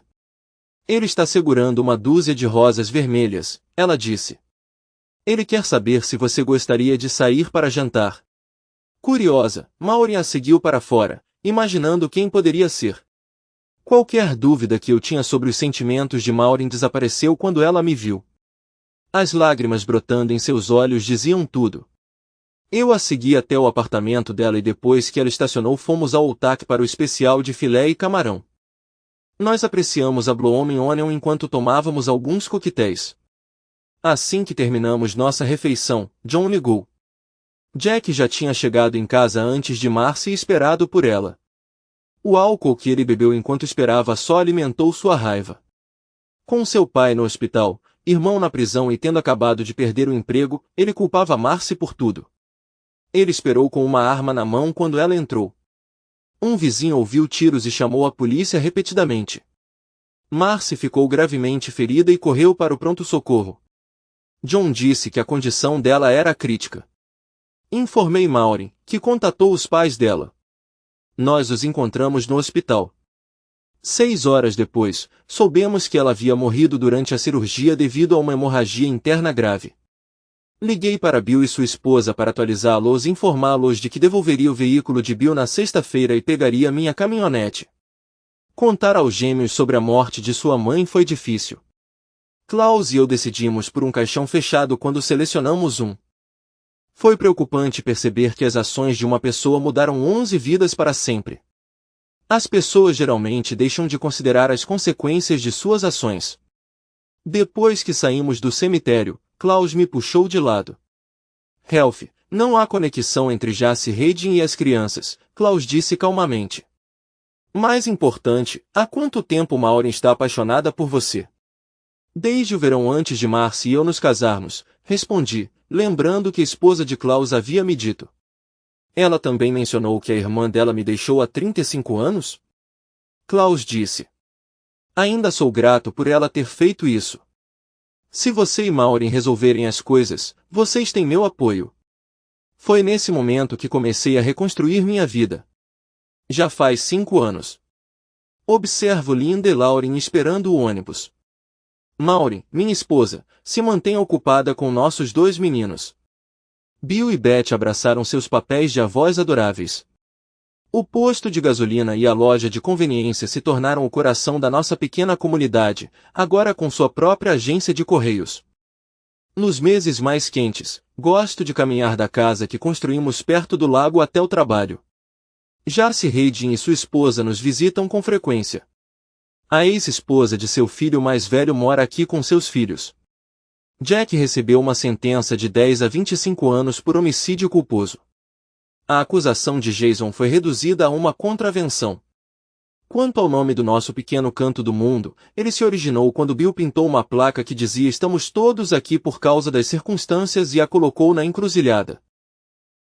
Speaker 1: Ele está segurando uma dúzia de rosas vermelhas, ela disse. Ele quer saber se você gostaria de sair para jantar. Curiosa, Maureen a seguiu para fora, imaginando quem poderia ser. Qualquer dúvida que eu tinha sobre os sentimentos de Maureen desapareceu quando ela me viu. As lágrimas brotando em seus olhos diziam tudo. Eu a segui até o apartamento dela e depois que ela estacionou fomos ao Outback para o especial de filé e camarão. Nós apreciamos a Blue Onion enquanto tomávamos alguns coquetéis. Assim que terminamos nossa refeição, John ligou. Jack já tinha chegado em casa antes de Marcy e esperado por ela. O álcool que ele bebeu enquanto esperava só alimentou sua raiva. Com seu pai no hospital, irmão na prisão e tendo acabado de perder o emprego, ele culpava Marcy por tudo. Ele esperou com uma arma na mão quando ela entrou. Um vizinho ouviu tiros e chamou a polícia repetidamente. Marcy ficou gravemente ferida e correu para o pronto-socorro. John disse que a condição dela era crítica. Informei Maureen, que contatou os pais dela. Nós os encontramos no hospital. 6 horas depois, soubemos que ela havia morrido durante a cirurgia devido a uma hemorragia interna grave. Liguei para Bill e sua esposa para atualizá-los e informá-los de que devolveria o veículo de Bill na sexta-feira e pegaria minha caminhonete. Contar aos gêmeos sobre a morte de sua mãe foi difícil. Klaus e eu decidimos por um caixão fechado quando selecionamos um. Foi preocupante perceber que as ações de uma pessoa mudaram 11 vidas para sempre. As pessoas geralmente deixam de considerar as consequências de suas ações. Depois que saímos do cemitério, Klaus me puxou de lado. Ralph, não há conexão entre Jace Hayden e as crianças, Klaus disse calmamente. Mais importante, há quanto tempo Maureen está apaixonada por você? Desde o verão antes de Marcy e eu nos casarmos, respondi, lembrando que a esposa de Klaus havia me dito. Ela também mencionou que a irmã dela me deixou há 35 anos? Klaus disse. Ainda sou grato por ela ter feito isso. Se você e Maureen resolverem as coisas, vocês têm meu apoio. Foi nesse momento que comecei a reconstruir minha vida. Já faz 5 anos. Observo Linda e Lauren esperando o ônibus. Maureen, minha esposa, se mantém ocupada com nossos 2 meninos. Bill e Beth abraçaram seus papéis de avós adoráveis. O posto de gasolina e a loja de conveniência se tornaram o coração da nossa pequena comunidade, agora com sua própria agência de correios. Nos meses mais quentes, gosto de caminhar da casa que construímos perto do lago até o trabalho. Jace Hayden e sua esposa nos visitam com frequência. A ex-esposa de seu filho mais velho mora aqui com seus filhos. Jack recebeu uma sentença de 10 a 25 anos por homicídio culposo. A acusação de Jason foi reduzida a uma contravenção. Quanto ao nome do nosso pequeno canto do mundo, ele se originou quando Bill pintou uma placa que dizia "Estamos todos aqui por causa das circunstâncias" e a colocou na encruzilhada.